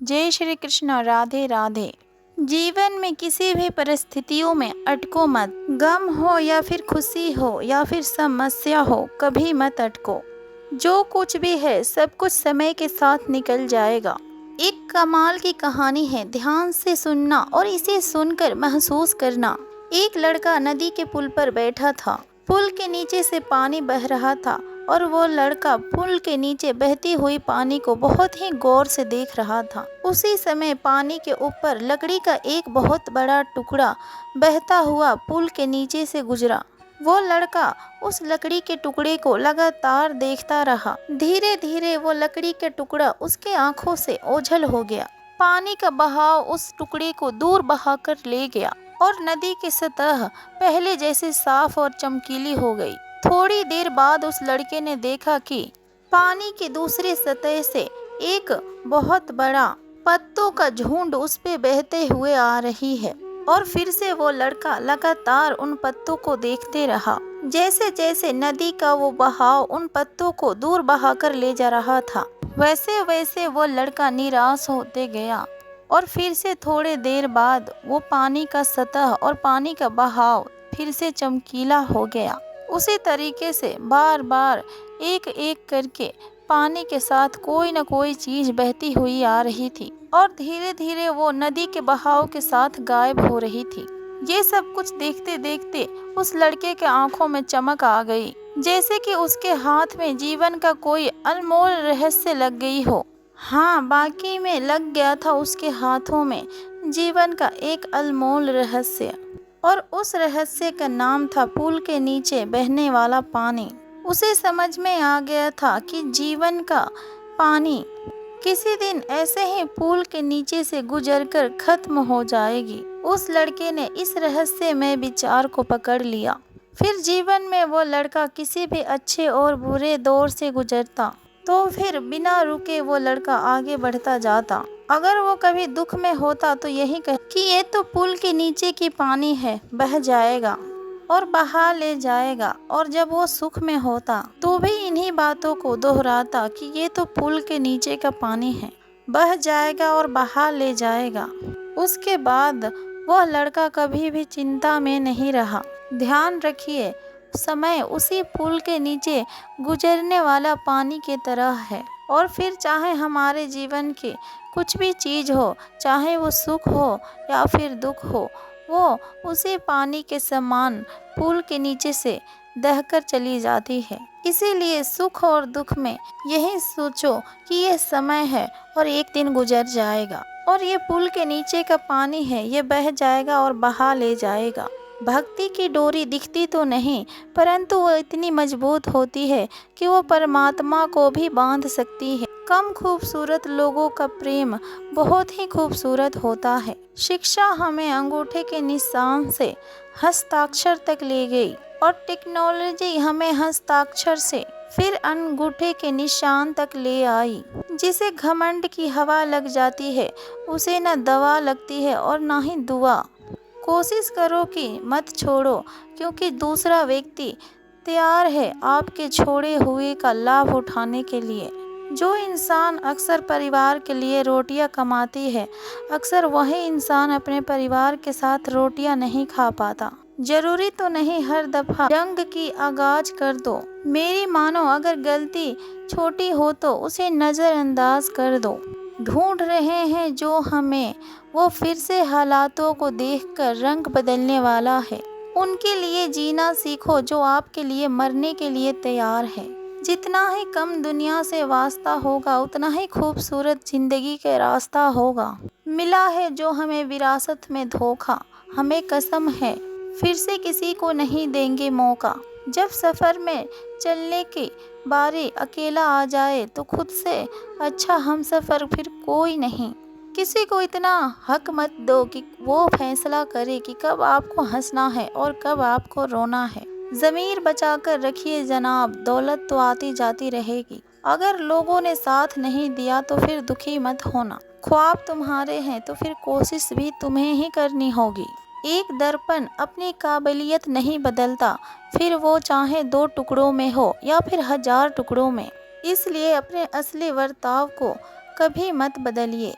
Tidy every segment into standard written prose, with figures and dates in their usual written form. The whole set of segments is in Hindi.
जय श्री कृष्ण। राधे राधे। जीवन में किसी भी परिस्थितियों में अटको मत। गम हो या फिर खुशी हो या फिर समस्या हो, कभी मत अटको। जो कुछ भी है सब कुछ समय के साथ निकल जाएगा। एक कमाल की कहानी है, ध्यान से सुनना और इसे सुनकर महसूस करना। एक लड़का नदी के पुल पर बैठा था। पुल के नीचे से पानी बह रहा था और वो लड़का पुल के नीचे बहती हुई पानी को बहुत ही गौर से देख रहा था। उसी समय पानी के ऊपर लकड़ी का एक बहुत बड़ा टुकड़ा बहता हुआ पुल के नीचे से गुजरा। वो लड़का उस लकड़ी के टुकड़े को लगातार देखता रहा। धीरे धीरे वो लकड़ी का टुकड़ा उसके आंखों से ओझल हो गया। पानी का बहाव उस टुकड़े को दूर बहाकर ले गया और नदी की सतह पहले जैसे साफ और चमकीली हो गई। थोड़ी देर बाद उस लड़के ने देखा कि पानी की दूसरी सतह से एक बहुत बड़ा पत्तों का झुंड उस पे बहते हुए आ रही है। और फिर से वो लड़का लगातार उन पत्तों को देखते रहा। जैसे जैसे नदी का वो बहाव उन पत्तों को दूर बहाकर ले जा रहा था, वैसे वैसे वो लड़का निराश होते गया। और फिर से थोड़े देर बाद वो पानी का सतह और पानी का बहाव फिर से चमकीला हो गया। उसी तरीके से बार बार एक एक करके पानी के साथ कोई न कोई चीज बहती हुई आ रही थी और धीरे धीरे वो नदी के बहाव के साथ गायब हो रही थी। ये सब कुछ देखते देखते उस लड़के के आंखों में चमक आ गई, जैसे कि उसके हाथ में जीवन का कोई अनमोल रहस्य लग गई हो। हाँ, बाकी में लग गया था उसके हाथों में जीवन का एक अनमोल रहस्य, और उस रहस्य का नाम था पुल के नीचे बहने वाला पानी। उसे समझ में आ गया था कि जीवन का पानी किसी दिन ऐसे ही पुल के नीचे से गुजरकर खत्म हो जाएगी। उस लड़के ने इस रहस्य में विचार को पकड़ लिया। फिर जीवन में वो लड़का किसी भी अच्छे और बुरे दौर से गुजरता तो फिर बिना रुके वो लड़का आगे बढ़ता जाता। अगर वो कभी दुख में होता तो यही कह कि ये तो पुल के नीचे की पानी है, बह जाएगा और बहा ले जाएगा। और जब वो सुख में होता तो भी इन्हीं बातों को दोहराता कि ये तो पुल के नीचे का पानी है, बह जाएगा और बहा ले जाएगा। उसके बाद वह लड़का कभी भी चिंता में नहीं रहा। ध्यान रखिए, समय उसी पुल के नीचे गुजरने वाला पानी की तरह है। और फिर चाहे हमारे जीवन के कुछ भी चीज़ हो, चाहे वो सुख हो या फिर दुख हो, वो उसी पानी के समान पुल के नीचे से दहकर चली जाती है। इसीलिए सुख और दुख में यही सोचो कि ये समय है और एक दिन गुजर जाएगा, और ये पुल के नीचे का पानी है, ये बह जाएगा और बहा ले जाएगा। भक्ति की डोरी दिखती तो नहीं, परंतु वो इतनी मजबूत होती है कि वो परमात्मा को भी बांध सकती है। कम खूबसूरत लोगों का प्रेम बहुत ही खूबसूरत होता है। शिक्षा हमें अंगूठे के निशान से हस्ताक्षर तक ले गई और टेक्नोलॉजी हमें हस्ताक्षर से फिर अंगूठे के निशान तक ले आई। जिसे घमंड की हवा लग जाती है उसे न दवा लगती है और ना ही दुआ। कोशिश करो कि मत छोड़ो, क्योंकि दूसरा व्यक्ति तैयार है आपके छोड़े हुए का लाभ उठाने के लिए। जो इंसान अक्सर परिवार के लिए रोटियां कमाती है, अक्सर वही इंसान अपने परिवार के साथ रोटियां नहीं खा पाता। जरूरी तो नहीं हर दफा जंग की आगाज कर दो। मेरी मानो, अगर गलती छोटी हो तो उसे नज़रअंदाज कर दो। ढूंढ रहे हैं जो हमें, वो फिर से हालातों को देखकर रंग बदलने वाला है। उनके लिए जीना सीखो जो आपके लिए मरने के लिए तैयार है। जितना ही कम दुनिया से वास्ता होगा उतना ही खूबसूरत जिंदगी का रास्ता होगा। मिला है जो हमें विरासत में धोखा, हमें कसम है फिर से किसी को नहीं देंगे मौका। जब सफ़र में चलने की बारी अकेला आ जाए तो खुद से अच्छा हम सफ़र फिर कोई नहीं। किसी को इतना हक मत दो कि वो फैसला करे कि कब आपको हंसना है और कब आपको रोना है। ज़मीर बचाकर रखिए जनाब, दौलत तो आती जाती रहेगी। अगर लोगों ने साथ नहीं दिया तो फिर दुखी मत होना। ख्वाब तुम्हारे हैं तो फिर कोशिश भी तुम्हें ही करनी होगी। एक दर्पण अपनी काबिलियत नहीं बदलता, फिर वो चाहे 2 टुकड़ों में हो या फिर 1000 टुकड़ों में। इसलिए अपने असली बर्ताव को कभी मत बदलिए।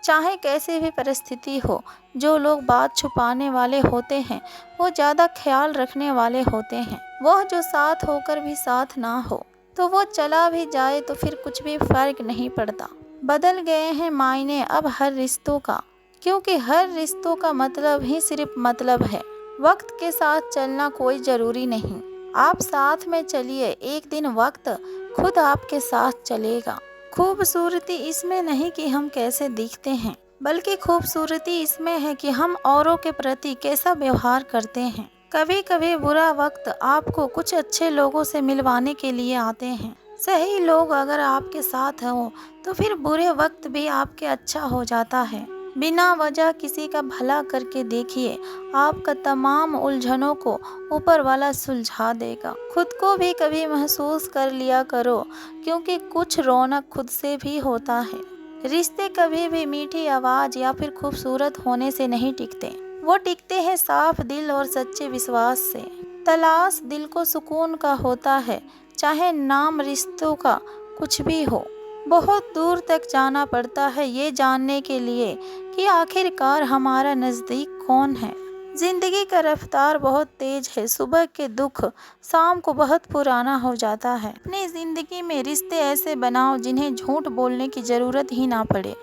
चाहे कैसी भी परिस्थिति हो, जो लोग बात छुपाने वाले होते हैं वो ज़्यादा ख्याल रखने वाले होते हैं। वह जो साथ होकर भी साथ ना हो तो वो चला भी जाए तो फिर कुछ भी फर्क नहीं पड़ता। बदल गए हैं मायने अब हर रिश्तों का, क्योंकि हर रिश्तों का मतलब ही सिर्फ मतलब है। वक्त के साथ चलना कोई ज़रूरी नहीं, आप साथ में चलिए, एक दिन वक्त खुद आपके साथ चलेगा। खूबसूरती इसमें नहीं कि हम कैसे दिखते हैं, बल्कि खूबसूरती इसमें है कि हम औरों के प्रति कैसा व्यवहार करते हैं। कभी कभी बुरा वक्त आपको कुछ अच्छे लोगों से मिलवाने के लिए आते हैं। सही लोग अगर आपके साथ हो तो फिर बुरे वक्त भी आपके अच्छा हो जाता है। बिना वजह किसी का भला करके देखिए, आपका तमाम उलझनों को ऊपर वाला सुलझा देगा। खुद को भी कभी महसूस कर लिया करो, क्योंकि कुछ रौनक खुद से भी होता है। रिश्ते कभी भी मीठी आवाज़ या फिर खूबसूरत होने से नहीं टिकते, वो टिकते हैं साफ दिल और सच्चे विश्वास से। तलाश दिल को सुकून का होता है, चाहे नाम रिश्तों का कुछ भी हो। बहुत दूर तक जाना पड़ता है ये जानने के लिए कि आखिरकार हमारा नज़दीक कौन है। जिंदगी का रफ्तार बहुत तेज है, सुबह के दुख शाम को बहुत पुराना हो जाता है। अपनी जिंदगी में रिश्ते ऐसे बनाओ जिन्हें झूठ बोलने की ज़रूरत ही ना पड़े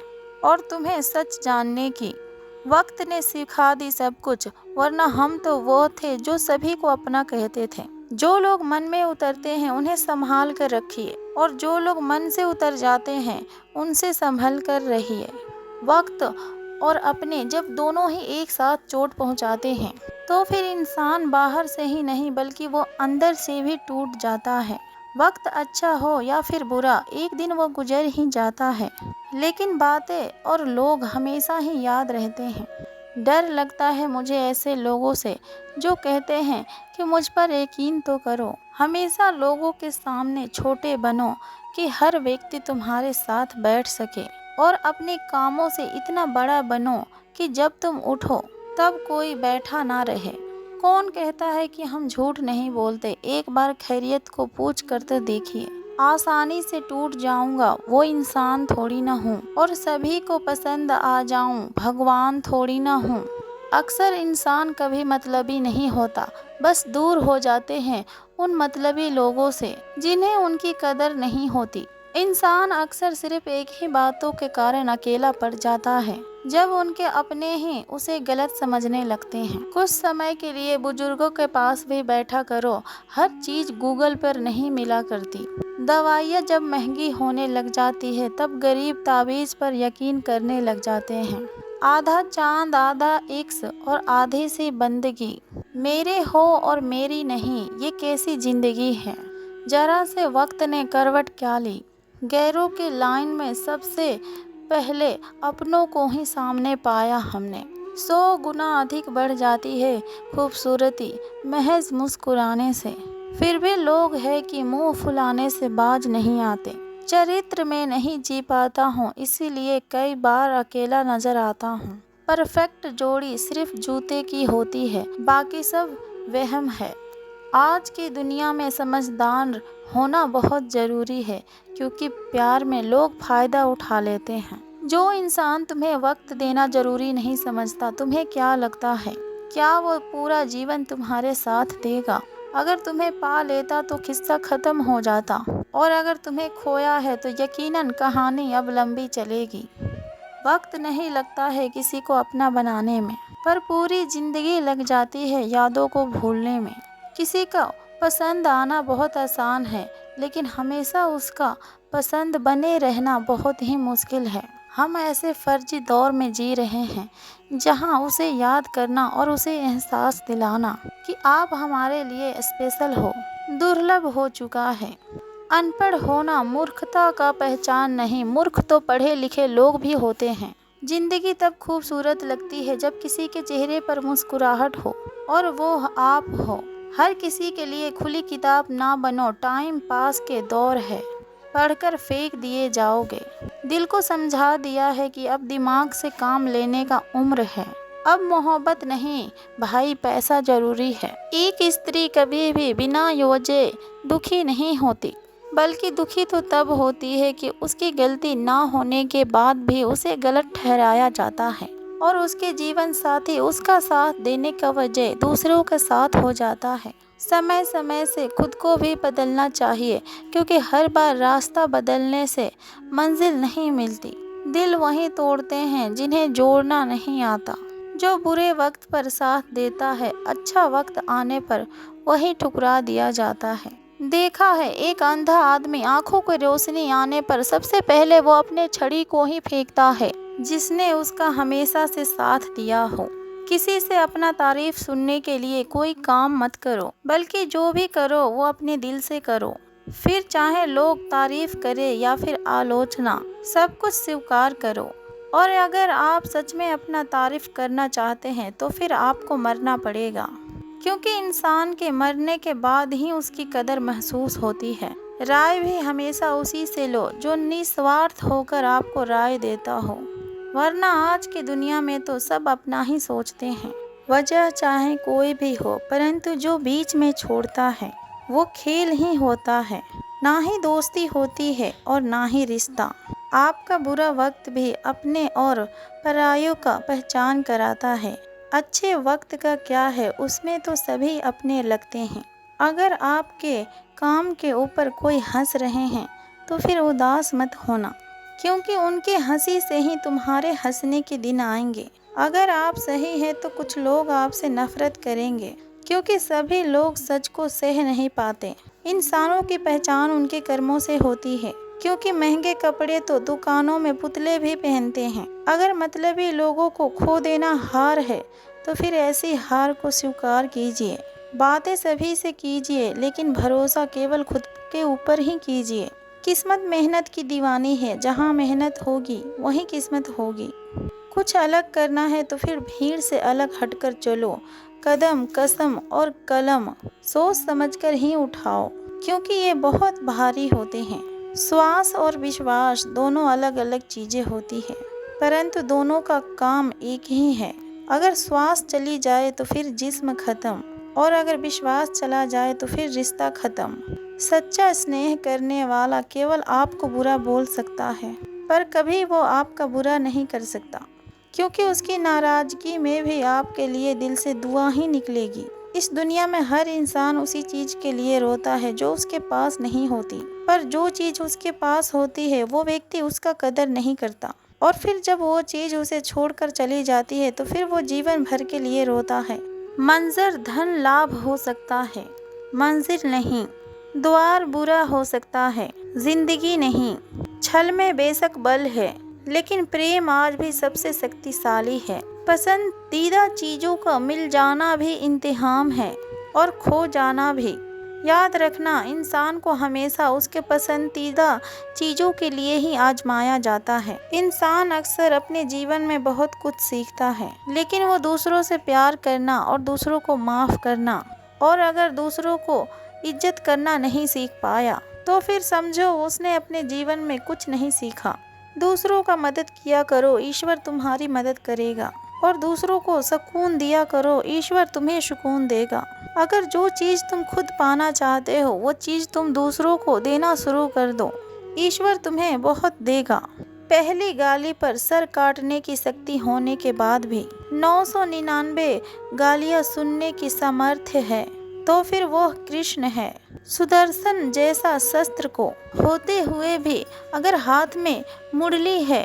और तुम्हें सच जानने की। वक्त ने सिखा दी सब कुछ, वरना हम तो वो थे जो सभी को अपना कहते थे। जो लोग मन में उतरते हैं उन्हें संभाल कर रखिए, और जो लोग मन से उतर जाते हैं उनसे संभल कर रहिए। वक्त और अपने जब दोनों ही एक साथ चोट पहुंचाते हैं तो फिर इंसान बाहर से ही नहीं बल्कि वो अंदर से भी टूट जाता है। वक्त अच्छा हो या फिर बुरा, एक दिन वो गुजर ही जाता है, लेकिन बातें और लोग हमेशा ही याद रहते हैं। डर लगता है मुझे ऐसे लोगों से जो कहते हैं कि मुझ पर यकीन तो करो। हमेशा लोगों के सामने छोटे बनो कि हर व्यक्ति तुम्हारे साथ बैठ सके, और अपने कामों से इतना बड़ा बनो कि जब तुम उठो तब कोई बैठा ना रहे। कौन कहता है कि हम झूठ नहीं बोलते? एक बार खैरियत को पूछ कर तो देखिए। आसानी से टूट जाऊंगा वो इंसान थोड़ी ना हूँ, और सभी को पसंद आ जाऊं भगवान थोड़ी ना हूँ। अक्सर इंसान कभी मतलबी नहीं होता, बस दूर हो जाते हैं उन मतलबी लोगों से जिन्हें उनकी कदर नहीं होती। इंसान अक्सर सिर्फ एक ही बातों के कारण अकेला पड़ जाता है, जब उनके अपने ही उसे गलत समझने लगते हैं। कुछ समय के लिए बुजुर्गों के पास भी बैठा करो, हर चीज गूगल पर नहीं मिला करती। दवाइयाँ जब महंगी होने लग जाती है तब गरीब ताबीज पर यकीन करने लग जाते हैं। आधा चांद आधा इक्स और आधे से बंदगी, मेरे हो और मेरी नहीं, ये कैसी जिंदगी है। जरा से वक्त ने करवट क्या ली, गैरों के लाइन में सबसे पहले अपनों को ही सामने पाया हमने। 100 गुना अधिक बढ़ जाती है खूबसूरती महज मुस्कुराने से। फिर भी लोग हैं कि मुंह फुलाने से बाज नहीं आते। चरित्र में नहीं जी पाता हूँ, इसीलिए कई बार अकेला नजर आता हूँ। परफेक्ट जोड़ी सिर्फ जूते की होती है, बाकी सब वहम है। आज की दुनिया में समझदार होना बहुत ज़रूरी है, क्योंकि प्यार में लोग फ़ायदा उठा लेते हैं। जो इंसान तुम्हें वक्त देना ज़रूरी नहीं समझता, तुम्हें क्या लगता है क्या वो पूरा जीवन तुम्हारे साथ देगा? अगर तुम्हें पा लेता तो किस्सा ख़त्म हो जाता, और अगर तुम्हें खोया है तो यकीनन कहानी अब लंबी चलेगी। वक्त नहीं लगता है किसी को अपना बनाने में, पर पूरी ज़िंदगी लग जाती है यादों को भूलने में। किसी का पसंद आना बहुत आसान है, लेकिन हमेशा उसका पसंद बने रहना बहुत ही मुश्किल है। हम ऐसे फर्जी दौर में जी रहे हैं जहां उसे याद करना और उसे एहसास दिलाना कि आप हमारे लिए स्पेशल हो दुर्लभ हो चुका है। अनपढ़ होना मूर्खता का पहचान नहीं, मूर्ख तो पढ़े लिखे लोग भी होते हैं। जिंदगी तब खूबसूरत लगती है जब किसी के चेहरे पर मुस्कुराहट हो और वो आप हो। हर किसी के लिए खुली किताब ना बनो, टाइम पास के दौर है, पढ़कर फेंक दिए जाओगे। दिल को समझा दिया है कि अब दिमाग से काम लेने का उम्र है। अब मोहब्बत नहीं भाई, पैसा जरूरी है। एक स्त्री कभी भी बिना वजह दुखी नहीं होती। बल्कि दुखी तो तब होती है कि उसकी गलती ना होने के बाद भी उसे गलत ठहराया जाता है और उसके जीवन साथी उसका साथ देने का वजह दूसरों का साथ हो जाता है। समय समय से खुद को भी बदलना चाहिए, क्योंकि हर बार रास्ता बदलने से मंजिल नहीं मिलती। दिल वही तोड़ते हैं जिन्हें जोड़ना नहीं आता। जो बुरे वक्त पर साथ देता है, अच्छा वक्त आने पर वही ठुकरा दिया जाता है। देखा है, एक अंधा आदमी आंखों की रोशनी आने पर सबसे पहले वो अपने छड़ी को ही फेंकता है जिसने उसका हमेशा से साथ दिया हो। किसी से अपना तारीफ सुनने के लिए कोई काम मत करो, बल्कि जो भी करो वो अपने दिल से करो। फिर चाहे लोग तारीफ करें या फिर आलोचना, सब कुछ स्वीकार करो। और अगर आप सच में अपना तारीफ करना चाहते हैं तो फिर आपको मरना पड़ेगा, क्योंकि इंसान के मरने के बाद ही उसकी कदर महसूस होती है। राय भी हमेशा उसी से लो जो निस्वार्थ होकर आपको राय देता हो, वरना आज की दुनिया में तो सब अपना ही सोचते हैं। वजह चाहे कोई भी हो, परंतु जो बीच में छोड़ता है वो खेल ही होता है। ना ही दोस्ती होती है और ना ही रिश्ता। आपका बुरा वक्त भी अपने और परायों का पहचान कराता है। अच्छे वक्त का क्या है, उसमें तो सभी अपने लगते हैं। अगर आपके काम के ऊपर कोई हंस रहे हैं तो फिर उदास मत होना, क्योंकि उनके हंसी से ही तुम्हारे हंसने के दिन आएंगे। अगर आप सही हैं तो कुछ लोग आपसे नफरत करेंगे, क्योंकि सभी लोग सच को सह नहीं पाते। इंसानों की पहचान उनके कर्मों से होती है, क्योंकि महंगे कपड़े तो दुकानों में पुतले भी पहनते हैं। अगर मतलबी लोगों को खो देना हार है तो फिर ऐसी हार को स्वीकार कीजिए। बातें सभी से कीजिए, लेकिन भरोसा केवल खुद के ऊपर ही कीजिए। किस्मत मेहनत की दीवानी है, जहाँ मेहनत होगी वहीं किस्मत होगी। कुछ अलग करना है तो फिर भीड़ से अलग हटकर चलो। कदम, कसम और कलम सोच समझकर ही उठाओ, क्योंकि ये बहुत भारी होते हैं। श्वास और विश्वास दोनों अलग अलग चीजें होती है, परंतु दोनों का काम एक ही है। अगर श्वास चली जाए तो फिर जिस्म खत्म, और अगर विश्वास चला जाए तो फिर रिश्ता खत्म। सच्चा स्नेह करने वाला केवल आपको बुरा बोल सकता है, पर कभी वो आपका बुरा नहीं कर सकता, क्योंकि उसकी नाराजगी में भी आपके लिए दिल से दुआ ही निकलेगी। इस दुनिया में हर इंसान उसी चीज के लिए रोता है जो उसके पास नहीं होती, पर जो चीज उसके पास होती है वो व्यक्ति उसका कदर नहीं करता। और फिर जब वो चीज उसे छोड़कर चली जाती है तो फिर वो जीवन भर के लिए रोता है। मंजर धन लाभ हो सकता है, मंजिल नहीं। द्वार बुरा हो सकता है, जिंदगी नहीं। छल में बेशक बल है, लेकिन प्रेम आज भी सबसे शक्तिशाली है। पसंदीदा चीज़ों का मिल जाना भी इम्तिहान है, और खो जाना भी। याद रखना, इंसान को हमेशा उसके पसंदीदा चीज़ों के लिए ही आजमाया जाता है। इंसान अक्सर अपने जीवन में बहुत कुछ सीखता है, लेकिन वो दूसरों से प्यार करना और दूसरों को माफ़ करना, और अगर दूसरों को इज्जत करना नहीं सीख पाया तो फिर समझो उसने अपने जीवन में कुछ नहीं सीखा। दूसरों का मदद किया करो, ईश्वर तुम्हारी मदद करेगा। और दूसरों को सुकून दिया करो, ईश्वर तुम्हें सुकून देगा। अगर जो चीज़ तुम खुद पाना चाहते हो वो चीज़ तुम दूसरों को देना शुरू कर दो, ईश्वर तुम्हें बहुत देगा। पहली गाली पर सर काटने की शक्ति होने के बाद भी 999 गालियाँ सुनने की सामर्थ्य है तो फिर वो कृष्ण है। सुदर्शन जैसा शस्त्र को होते हुए भी अगर हाथ में मुरली है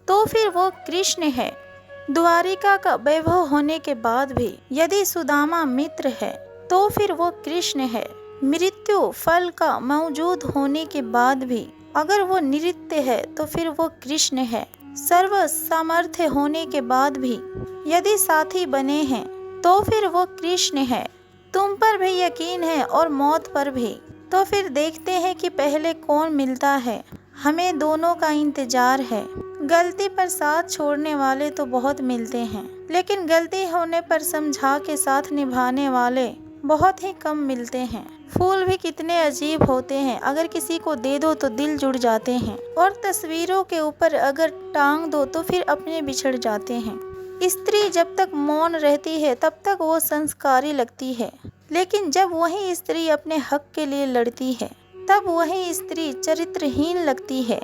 तो फिर वो कृष्ण है। द्वारिका का वैभव होने के बाद भी यदि सुदामा मित्र है तो फिर वो कृष्ण है। मृत्यु फल का मौजूद होने के बाद भी अगर वो नृत्य है तो फिर वो कृष्ण है। सर्व सामर्थ्य होने के बाद भी यदि साथी बने हैं तो फिर वो कृष्ण है। तुम पर भी यकीन है और मौत पर भी, तो फिर देखते हैं कि पहले कौन मिलता है। हमें दोनों का इंतजार है। गलती पर साथ छोड़ने वाले तो बहुत मिलते हैं, लेकिन गलती होने पर समझा के साथ निभाने वाले बहुत ही कम मिलते हैं। फूल भी कितने अजीब होते हैं, अगर किसी को दे दो तो दिल जुड़ जाते हैं, और तस्वीरों के ऊपर अगर टांग दो तो फिर अपने बिछड़ जाते हैं। स्त्री जब तक मौन रहती है तब तक वो संस्कारी लगती है, लेकिन जब वही स्त्री अपने हक के लिए लड़ती है तब वही स्त्री चरित्रहीन लगती है।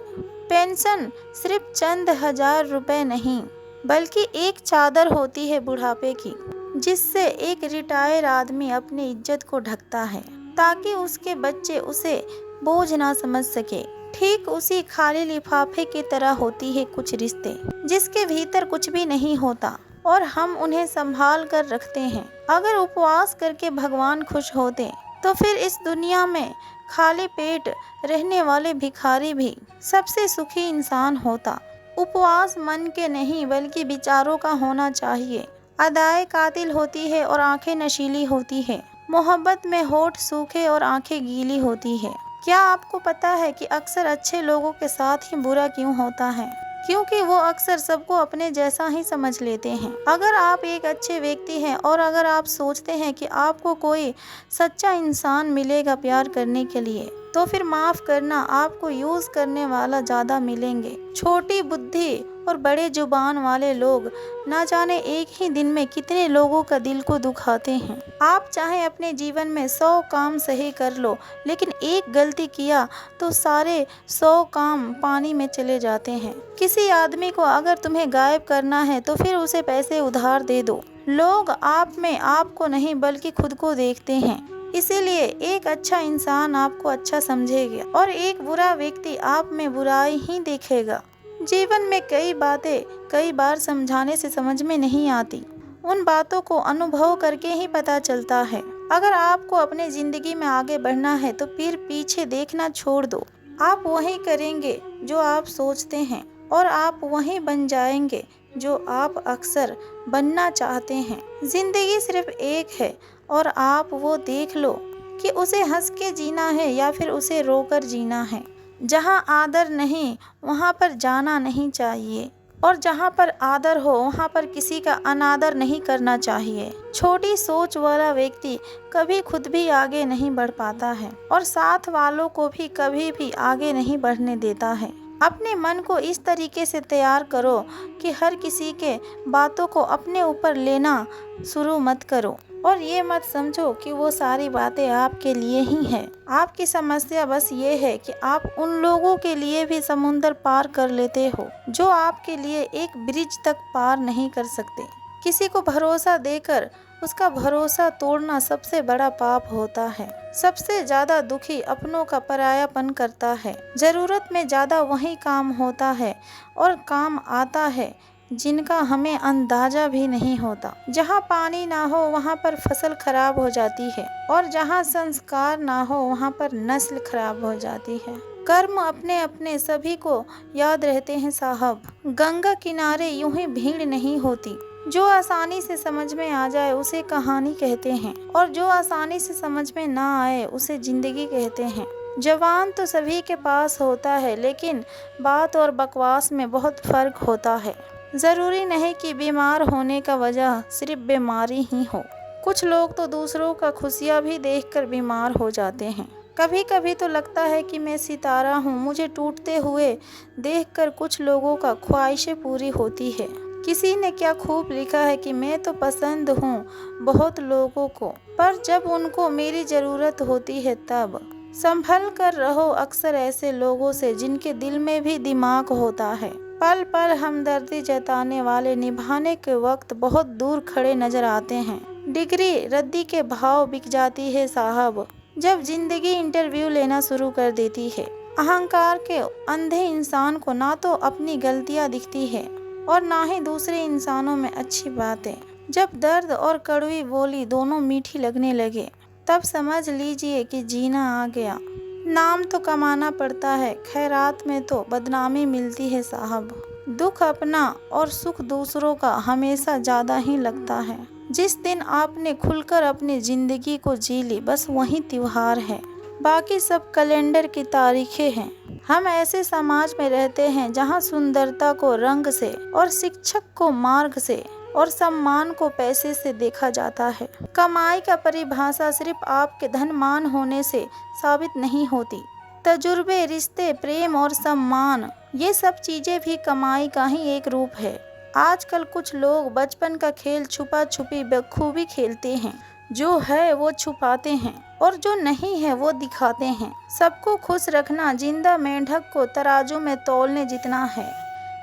पेंशन सिर्फ चंद हजार रुपए नहीं, बल्कि एक चादर होती है बुढ़ापे की, जिससे एक रिटायर आदमी अपनी इज्जत को ढकता है ताकि उसके बच्चे उसे बोझ ना समझ सके। ठीक उसी खाली लिफाफे की तरह होती है कुछ रिश्ते, जिसके भीतर कुछ भी नहीं होता और हम उन्हें संभाल कर रखते हैं। अगर उपवास करके भगवान खुश होते तो फिर इस दुनिया में खाली पेट रहने वाले भिखारी भी सबसे सुखी इंसान होता। उपवास मन के नहीं बल्कि विचारों का होना चाहिए। अदाएं कातिल होती है और आंखें नशीली होती है। मोहब्बत में होठ सूखे और आंखें गीली होती है। क्या आपको पता है कि अक्सर अच्छे लोगों के साथ ही बुरा क्यों होता है? क्योंकि वो अक्सर सबको अपने जैसा ही समझ लेते हैं। अगर आप एक अच्छे व्यक्ति हैं और अगर आप सोचते हैं कि आपको कोई सच्चा इंसान मिलेगा प्यार करने के लिए, तो फिर माफ़ करना, आपको यूज़ करने वाला ज़्यादा मिलेंगे। छोटी बुद्धि और बड़े जुबान वाले लोग ना जाने एक ही दिन में कितने लोगों का दिल को दुखाते हैं। आप चाहे अपने जीवन में 100 काम सही कर लो, लेकिन एक गलती किया तो सारे 100 काम पानी में चले जाते हैं। किसी आदमी को अगर तुम्हें गायब करना है तो फिर उसे पैसे उधार दे दो। लोग आप में आपको नहीं बल्कि खुद को देखते हैं, इसीलिए एक अच्छा इंसान आपको अच्छा समझेगा और एक बुरा व्यक्ति आप में बुराई ही देखेगा। जीवन में कई बातें कई बार समझाने से समझ में नहीं आती, उन बातों को अनुभव करके ही पता चलता है। अगर आपको अपने ज़िंदगी में आगे बढ़ना है तो फिर पीछे देखना छोड़ दो। आप वही करेंगे जो आप सोचते हैं और आप वही बन जाएंगे जो आप अक्सर बनना चाहते हैं। ज़िंदगी सिर्फ एक है और आप वो देख लो कि उसे हंस के जीना है या फिर उसे रोकर जीना है। जहाँ आदर नहीं वहाँ पर जाना नहीं चाहिए और जहाँ पर आदर हो वहाँ पर किसी का अनादर नहीं करना चाहिए। छोटी सोच वाला व्यक्ति कभी खुद भी आगे नहीं बढ़ पाता है और साथ वालों को भी कभी भी आगे नहीं बढ़ने देता है। अपने मन को इस तरीके से तैयार करो कि हर किसी के बातों को अपने ऊपर लेना शुरू मत करो और ये मत समझो कि वो सारी बातें आपके लिए ही हैं। आपकी समस्या बस ये है कि आप उन लोगों के लिए भी समुंदर पार कर लेते हो जो आपके लिए एक ब्रिज तक पार नहीं कर सकते। किसी को भरोसा देकर उसका भरोसा तोड़ना सबसे बड़ा पाप होता है। सबसे ज्यादा दुखी अपनों का परायापन करता है। जरूरत में ज्यादा वही काम होता है और काम आता है जिनका हमें अंदाजा भी नहीं होता। जहाँ पानी ना हो वहाँ पर फसल खराब हो जाती है और जहाँ संस्कार ना हो वहाँ पर नस्ल खराब हो जाती है। कर्म अपने अपने सभी को याद रहते हैं साहब। गंगा किनारे यूं ही भीड़ नहीं होती। जो आसानी से समझ में आ जाए उसे कहानी कहते हैं और जो आसानी से समझ में ना आए उसे जिंदगी कहते हैं। जवान तो सभी के पास होता है, लेकिन बात और बकवास में बहुत फर्क होता है। ज़रूरी नहीं कि बीमार होने का वजह सिर्फ बीमारी ही हो। कुछ लोग तो दूसरों का खुशियाँ भी देखकर बीमार हो जाते हैं। कभी कभी तो लगता है कि मैं सितारा हूँ, मुझे टूटते हुए देखकर कुछ लोगों का ख्वाहिशें पूरी होती है। किसी ने क्या खूब लिखा है कि मैं तो पसंद हूँ बहुत लोगों को, पर जब उनको मेरी ज़रूरत होती है तब। संभल कर रहो अक्सर ऐसे लोगों से जिनके दिल में भी दिमाग होता है। पल पल हमदर्दी जताने वाले निभाने के वक्त बहुत दूर खड़े नजर आते हैं। डिग्री रद्दी के भाव बिक जाती है साहब जब जिंदगी इंटरव्यू लेना शुरू कर देती है। अहंकार के अंधे इंसान को ना तो अपनी गलतियां दिखती है और ना ही दूसरे इंसानों में अच्छी बातें। जब दर्द और कड़वी बोली दोनों मीठी लगने लगे तब समझ लीजिए कि जीना आ गया। नाम तो कमाना पड़ता है, खैरात में तो बदनामी मिलती है साहब। दुख अपना और सुख दूसरों का हमेशा ज़्यादा ही लगता है। जिस दिन आपने खुलकर अपनी ज़िंदगी को जी ली बस वही त्योहार है, बाकी सब कैलेंडर की तारीखें हैं। हम ऐसे समाज में रहते हैं जहाँ सुंदरता को रंग से और शिक्षक को मार्ग से और सम्मान को पैसे से देखा जाता है। कमाई का परिभाषा सिर्फ आपके धनवान होने से साबित नहीं होती। तजुर्बे, रिश्ते, प्रेम और सम्मान ये सब चीजें भी कमाई का ही एक रूप है। आजकल कुछ लोग बचपन का खेल छुपा छुपी बखूबी खेलते हैं। जो है वो छुपाते हैं और जो नहीं है वो दिखाते हैं। सबको खुश रखना जिंदा मेंढक को तराजू में तौलने जितना है।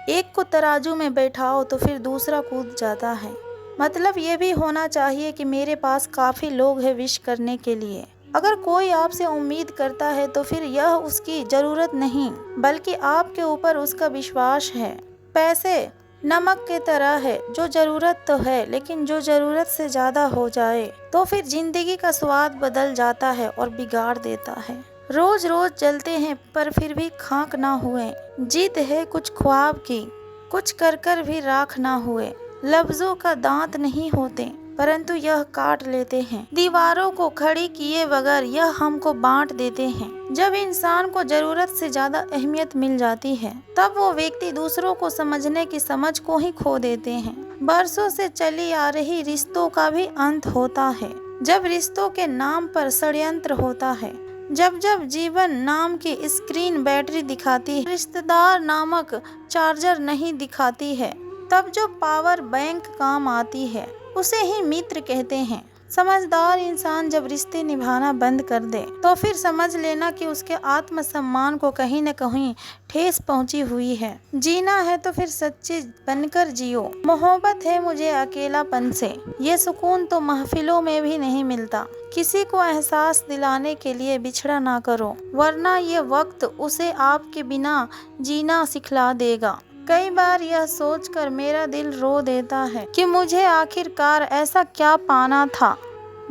एक को तराजू में बैठाओ तो फिर दूसरा कूद जाता है। मतलब ये भी होना चाहिए कि मेरे पास काफी लोग हैं विश करने के लिए। अगर कोई आपसे उम्मीद करता है तो फिर यह उसकी जरूरत नहीं बल्कि आपके ऊपर उसका विश्वास है। पैसे नमक की तरह है, जो जरूरत तो है लेकिन जो जरूरत से ज्यादा हो जाए तो फिर जिंदगी का स्वाद बदल जाता है और बिगाड़ देता है। रोज रोज चलते हैं पर फिर भी खाक ना हुए। जिद है कुछ ख्वाब की, कुछ कर कर भी राख ना हुए। लफ्जों का दांत नहीं होते परंतु यह काट लेते हैं। दीवारों को खड़ी किए बगैर यह हमको बांट देते हैं। जब इंसान को जरूरत से ज्यादा अहमियत मिल जाती है तब वो व्यक्ति दूसरों को समझने की समझ को ही खो देते हैं। बरसों से चली आ रही रिश्तों का भी अंत होता है जब रिश्तों के नाम पर षड्यंत्र होता है। जब जब जीवन नाम की स्क्रीन बैटरी दिखाती है, रिश्तेदार नामक चार्जर नहीं दिखाती है, तब जो पावर बैंक काम आती है उसे ही मित्र कहते हैं। समझदार इंसान जब रिश्ते निभाना बंद कर दे तो फिर समझ लेना कि उसके आत्मसम्मान को कहीं न कहीं ठेस पहुंची हुई है। जीना है तो फिर सच्चे बनकर जियो। मोहब्बत है मुझे अकेलापन से, ये सुकून तो महफिलों में भी नहीं मिलता। किसी को एहसास दिलाने के लिए बिछड़ा ना करो वरना ये वक्त उसे आपके बिना जीना सिखला देगा। कई बार यह सोचकर मेरा दिल रो देता है कि मुझे आखिरकार ऐसा क्या पाना था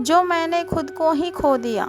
जो मैंने खुद को ही खो दिया।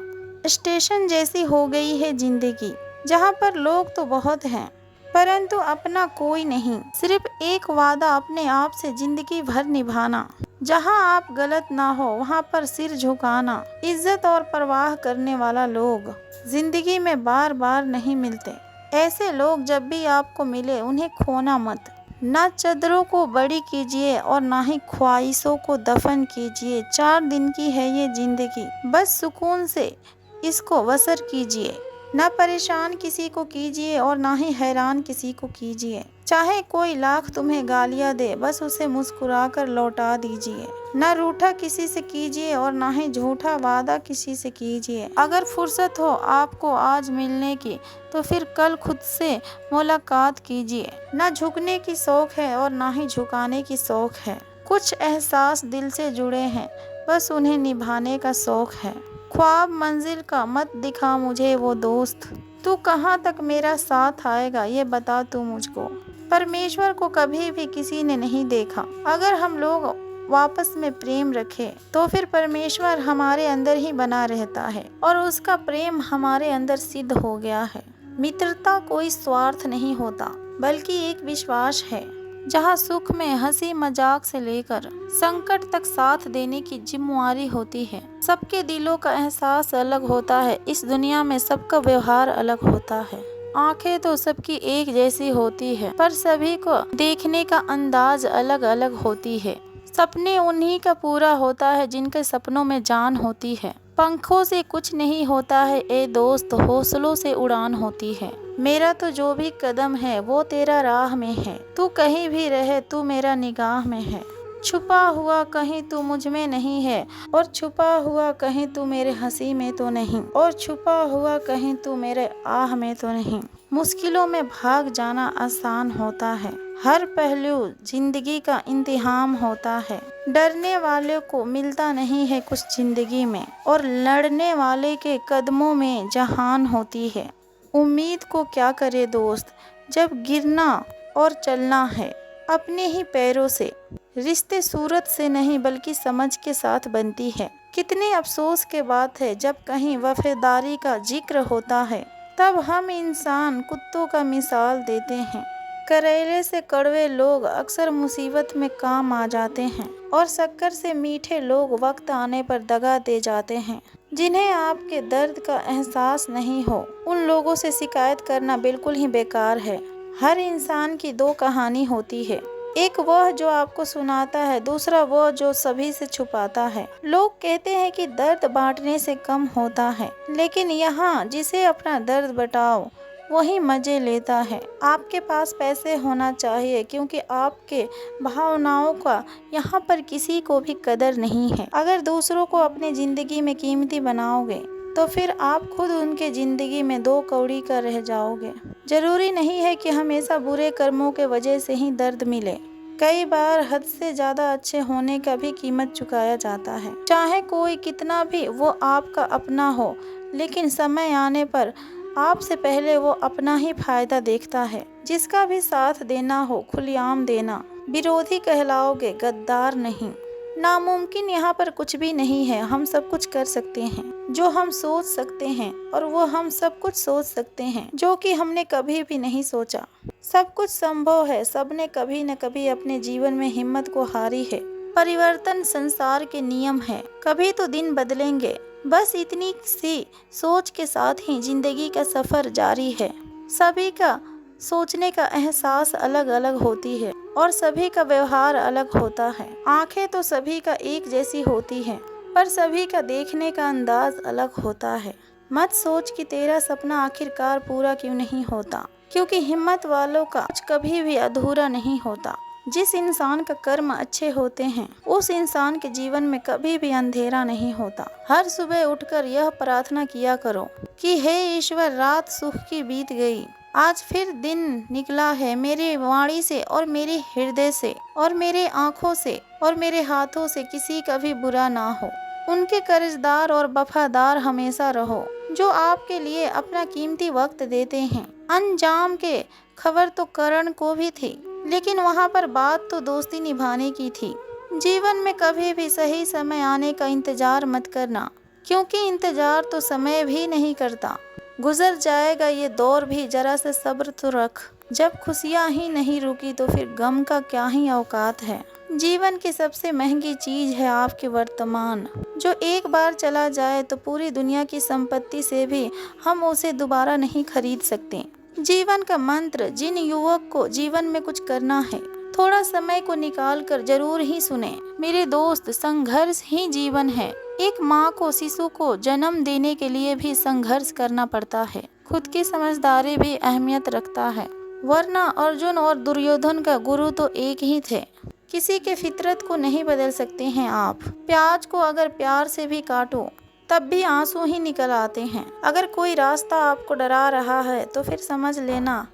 स्टेशन जैसी हो गई है जिंदगी, जहाँ पर लोग तो बहुत हैं परंतु अपना कोई नहीं। सिर्फ एक वादा अपने आप से जिंदगी भर निभाना। जहाँ आप गलत ना हो वहाँ पर सिर झुकाना। इज्जत और परवाह करने वाला लोग जिंदगी में बार बार नहीं मिलते। ऐसे लोग जब भी आपको मिले उन्हें खोना मत। ना चादरों को बड़ी कीजिए और ना ही ख्वाहिशों को दफन कीजिए। 4 दिन की है ये जिंदगी, बस सुकून से इसको बसर कीजिए। ना परेशान किसी को कीजिए और ना ही हैरान किसी को कीजिए। चाहे कोई लाख तुम्हें गालियां दे बस उसे मुस्कुराकर लौटा दीजिए। ना रूठा किसी से कीजिए और ना ही झूठा वादा किसी से कीजिए। अगर फुर्सत हो आपको आज मिलने की तो फिर कल खुद से मुलाकात कीजिए। ना झुकने की शौक है और ना ही झुकाने की शौक है। कुछ एहसास दिल से जुड़े हैं, बस उन्हें निभाने का शौक है। ख्वाब मंजिल का मत दिखा मुझे वो दोस्त, तू कहाँ तक मेरा साथ आएगा ये बता तू मुझको। परमेश्वर को कभी भी किसी ने नहीं देखा। अगर हम लोग वापस में प्रेम रखें तो फिर परमेश्वर हमारे अंदर ही बना रहता है और उसका प्रेम हमारे अंदर सिद्ध हो गया है। मित्रता कोई स्वार्थ नहीं होता बल्कि एक विश्वास है, जहाँ सुख में हंसी मजाक से लेकर संकट तक साथ देने की जिम्मेवारी होती है। सबके दिलों का एहसास अलग होता है, इस दुनिया में सबका व्यवहार अलग होता है। आंखें तो सबकी एक जैसी होती है पर सभी को देखने का अंदाज अलग अलग होती है। सपने उन्हीं का पूरा होता है जिनके सपनों में जान होती है। पंखों से कुछ नहीं होता है ए दोस्त, हौसलों से उड़ान होती है। मेरा तो जो भी कदम है वो तेरा राह में है, तू कहीं भी रहे तू मेरा निगाह में है। छुपा हुआ कहीं तू मुझ में नहीं है और छुपा हुआ कहीं तू मेरे हंसी में तो नहीं और छुपा हुआ कहीं तू मेरे आह में तो नहीं। मुश्किलों में भाग जाना आसान होता है, हर पहलू जिंदगी का इम्तिहान होता है। डरने वाले को मिलता नहीं है कुछ जिंदगी में और लड़ने वाले के कदमों में जहान होती है। उम्मीद को क्या करे दोस्त जब गिरना और चलना है अपने ही पैरों से। रिश्ते सूरत से नहीं बल्कि समझ के साथ बनती है। कितने अफसोस के बात है जब कहीं वफादारी का जिक्र होता है तब हम इंसान कुत्तों का मिसाल देते हैं। करेले से कड़वे लोग अक्सर मुसीबत में काम आ जाते हैं और शक्कर से मीठे लोग वक्त आने पर दगा दे जाते हैं। जिन्हें आपके दर्द का एहसास नहीं हो उन लोगों से शिकायत करना बिल्कुल ही बेकार है। हर इंसान की 2 कहानी होती है, एक वह जो आपको सुनाता है, दूसरा वह जो सभी से छुपाता है। लोग कहते हैं कि दर्द बांटने से कम होता है, लेकिन यहाँ जिसे अपना दर्द बटाओ वही मज़े लेता है। आपके पास पैसे होना चाहिए क्योंकि आपके भावनाओं का यहाँ पर किसी को भी कदर नहीं है। अगर दूसरों को अपनी ज़िंदगी में कीमती बनाओगे तो फिर आप खुद उनके ज़िंदगी में दो कौड़ी का रह जाओगे। ज़रूरी नहीं है कि हमेशा बुरे कर्मों के वजह से ही दर्द मिले। कई बार हद से ज़्यादा अच्छे होने का भी कीमत चुकाया जाता है। चाहे कोई कितना भी वो आपका अपना हो, लेकिन समय आने पर आपसे पहले वो अपना ही फायदा देखता है। जिसका भी साथ देना हो खुलेआम देना। विरोधी कहलाओगे, गद्दार नहीं। नामुमकिन यहाँ पर कुछ भी नहीं है। हम सब कुछ कर सकते हैं जो हम सोच सकते हैं, और वो हम सब कुछ सोच सकते हैं जो कि हमने कभी भी नहीं सोचा। सब कुछ संभव है। सबने कभी न कभी अपने जीवन में हिम्मत को हारी है। परिवर्तन संसार के नियम है। कभी तो दिन बदलेंगे। बस इतनी सी सोच के साथ ही जिंदगी का सफर जारी है। सभी का सोचने का एहसास अलग अलग होती है और सभी का व्यवहार अलग होता है। आंखें तो सभी का एक जैसी होती हैं, पर सभी का देखने का अंदाज अलग होता है। मत सोच कि तेरा सपना आखिरकार पूरा क्यों नहीं होता, क्योंकि हिम्मत वालों का कुछ कभी भी अधूरा नहीं होता। जिस इंसान का कर्म अच्छे होते हैं उस इंसान के जीवन में कभी भी अंधेरा नहीं होता। हर सुबह उठकर यह प्रार्थना किया करो कि हे ईश्वर, रात सुख की बीत गई, आज फिर दिन निकला है। मेरी वाणी से और मेरे हृदय से और मेरे आँखों से और मेरे हाथों से किसी का भी बुरा ना हो। उनके कर्जदार और वफादार हमेशा रहो जो आपके लिए अपना कीमती वक्त देते हैं। अंजाम के खबर तो करण को भी थी, लेकिन वहाँ पर बात तो दोस्ती निभाने की थी। जीवन में कभी भी सही समय आने का इंतजार मत करना, क्योंकि इंतजार तो समय भी नहीं करता। गुजर जाएगा ये दौर भी, जरा से सब्र तो रख। जब खुशियाँ ही नहीं रुकी तो फिर गम का क्या ही औकात है। जीवन की सबसे महंगी चीज है आपके वर्तमान, जो एक बार चला जाए तो पूरी दुनिया की संपत्ति से भी हम उसे दोबारा नहीं खरीद सकते। जीवन का मंत्र, जिन युवक को जीवन में कुछ करना है थोड़ा समय को निकाल कर जरूर ही सुने। मेरे दोस्त, संघर्ष ही जीवन है। एक माँ को शिशु को जन्म देने के लिए भी संघर्ष करना पड़ता है। खुद की समझदारी भी अहमियत रखता है, वरना अर्जुन और दुर्योधन का गुरु तो एक ही थे। किसी के फितरत को नहीं बदल सकते हैं आप। प्याज को अगर प्यार से भी काटो तब भी आंसू ही निकल आते हैं। अगर कोई रास्ता आपको डरा रहा है तो फिर समझ लेना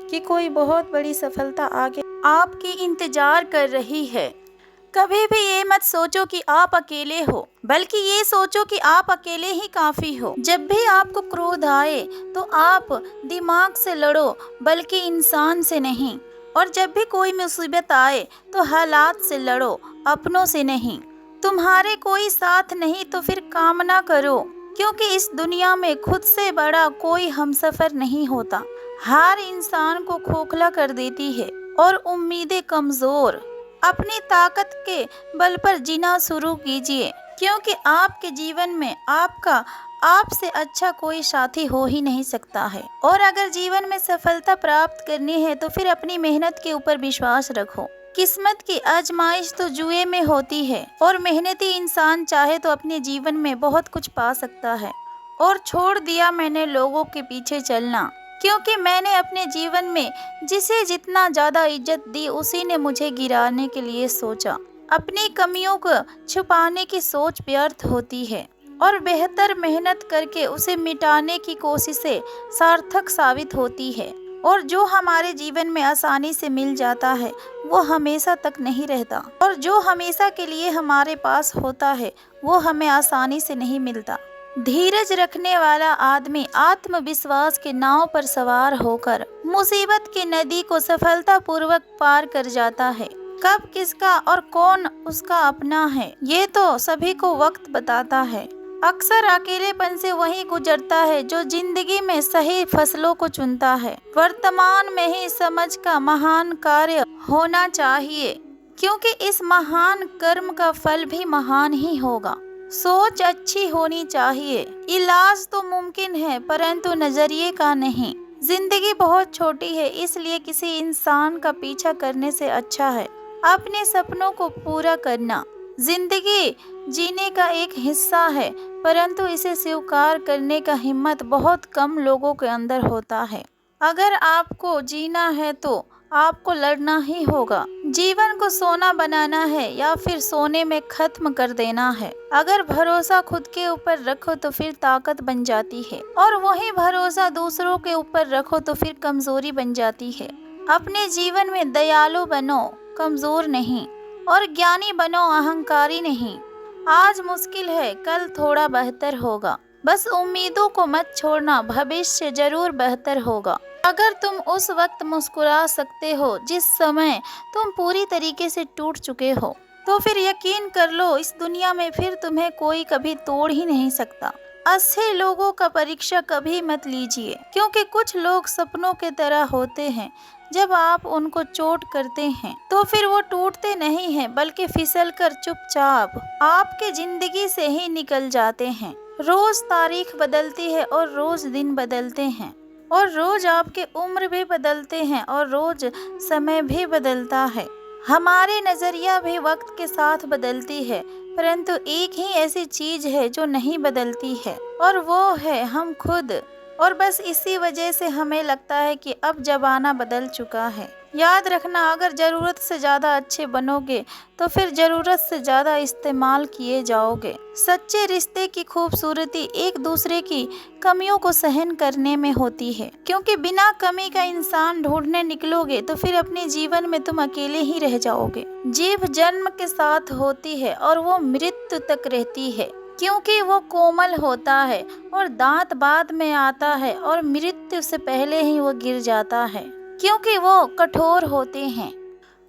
कि कोई बहुत बड़ी सफलता आगे आपकी इंतजार कर रही है। कभी भी ये मत सोचो कि आप अकेले हो, बल्कि ये सोचो कि आप अकेले ही काफी हो। जब भी आपको क्रोध आए तो आप दिमाग से लड़ो, बल्कि इंसान से नहीं। और जब भी कोई मुसीबत आए तो हालात से लड़ो, अपनों से नहीं। तुम्हारे कोई साथ नहीं तो फिर कामना करो, क्योंकि इस दुनिया में खुद से बड़ा कोई हमसफर नहीं होता। हार इंसान को खोखला कर देती है और उम्मीदें कमजोर। अपनी ताकत के बल पर जीना शुरू कीजिए, क्योंकि आपके जीवन में आपसे अच्छा कोई साथी हो ही नहीं सकता है। और अगर जीवन में सफलता प्राप्त करनी है तो फिर अपनी मेहनत के ऊपर विश्वास रखो। किस्मत की आजमाइश तो जुए में होती है, और मेहनती इंसान चाहे तो अपने जीवन में बहुत कुछ पा सकता है। और छोड़ दिया मैंने लोगों के पीछे चलना, क्योंकि मैंने अपने जीवन में जिसे जितना ज़्यादा इज्जत दी उसी ने मुझे गिराने के लिए सोचा। अपनी कमियों को छुपाने की सोच व्यर्थ होती है, और बेहतर मेहनत करके उसे मिटाने की कोशिशें सार्थक साबित होती है। और जो हमारे जीवन में आसानी से मिल जाता है वो हमेशा तक नहीं रहता, और जो हमेशा के लिए हमारे पास होता है वो हमें आसानी से नहीं मिलता। धीरज रखने वाला आदमी आत्मविश्वास के नाव पर सवार होकर मुसीबत की नदी को सफलतापूर्वक पार कर जाता है। कब किसका और कौन उसका अपना है ये तो सभी को वक्त बताता है। अक्सर अकेलेपन से वही गुजरता है जो जिंदगी में सही फसलों को चुनता है। वर्तमान में ही समझ का महान कार्य होना चाहिए, क्योंकि इस महान कर्म का फल भी महान ही होगा। सोच अच्छी होनी चाहिए। इलाज तो मुमकिन है, परंतु नजरिए का नहीं। जिंदगी बहुत छोटी है, इसलिए किसी इंसान का पीछा करने से अच्छा है अपने सपनों को पूरा करना। जिंदगी जीने का एक हिस्सा है, परंतु इसे स्वीकार करने का हिम्मत बहुत कम लोगों के अंदर होता है। अगर आपको जीना है तो आपको लड़ना ही होगा। जीवन को सोना बनाना है या फिर सोने में खत्म कर देना है। अगर भरोसा खुद के ऊपर रखो तो फिर ताकत बन जाती है, और वही भरोसा दूसरों के ऊपर रखो तो फिर कमजोरी बन जाती है। अपने जीवन में दयालु बनो, कमजोर नहीं, और ज्ञानी बनो, अहंकारी नहीं। आज मुश्किल है, कल थोड़ा बेहतर होगा। बस उम्मीदों को मत छोड़ना, भविष्य जरूर बेहतर होगा। अगर तुम उस वक्त मुस्कुरा सकते हो जिस समय तुम पूरी तरीके से टूट चुके हो, तो फिर यकीन कर लो इस दुनिया में फिर तुम्हें कोई कभी तोड़ ही नहीं सकता। अच्छे लोगों का परीक्षा कभी मत लीजिए, क्योंकि कुछ लोग सपनों के तरह होते हैं। जब आप उनको चोट करते हैं तो फिर वो टूटते नहीं हैं, बल्कि फिसल कर चुपचाप आपके जिंदगी से ही निकल जाते हैं। रोज तारीख बदलती है और रोज दिन बदलते हैं, और रोज आपके उम्र भी बदलते हैं, और रोज समय भी बदलता है। हमारी नजरिया भी वक्त के साथ बदलती है, परंतु एक ही ऐसी चीज है जो नहीं बदलती है, और वो है हम खुद। और बस इसी वजह से हमें लगता है कि अब जमाना बदल चुका है। याद रखना, अगर ज़रूरत से ज़्यादा अच्छे बनोगे तो फिर ज़रूरत से ज़्यादा इस्तेमाल किए जाओगे। सच्चे रिश्ते की खूबसूरती एक दूसरे की कमियों को सहन करने में होती है, क्योंकि बिना कमी का इंसान ढूंढने निकलोगे तो फिर अपने जीवन में तुम अकेले ही रह जाओगे। जीभ जन्म के साथ होती है और वो मृत्यु तक रहती है, क्योंकि वो कोमल होता है, और दांत बाद में आता है, और मृत्यु से पहले ही वो गिर जाता है, क्योंकि वो कठोर होते हैं।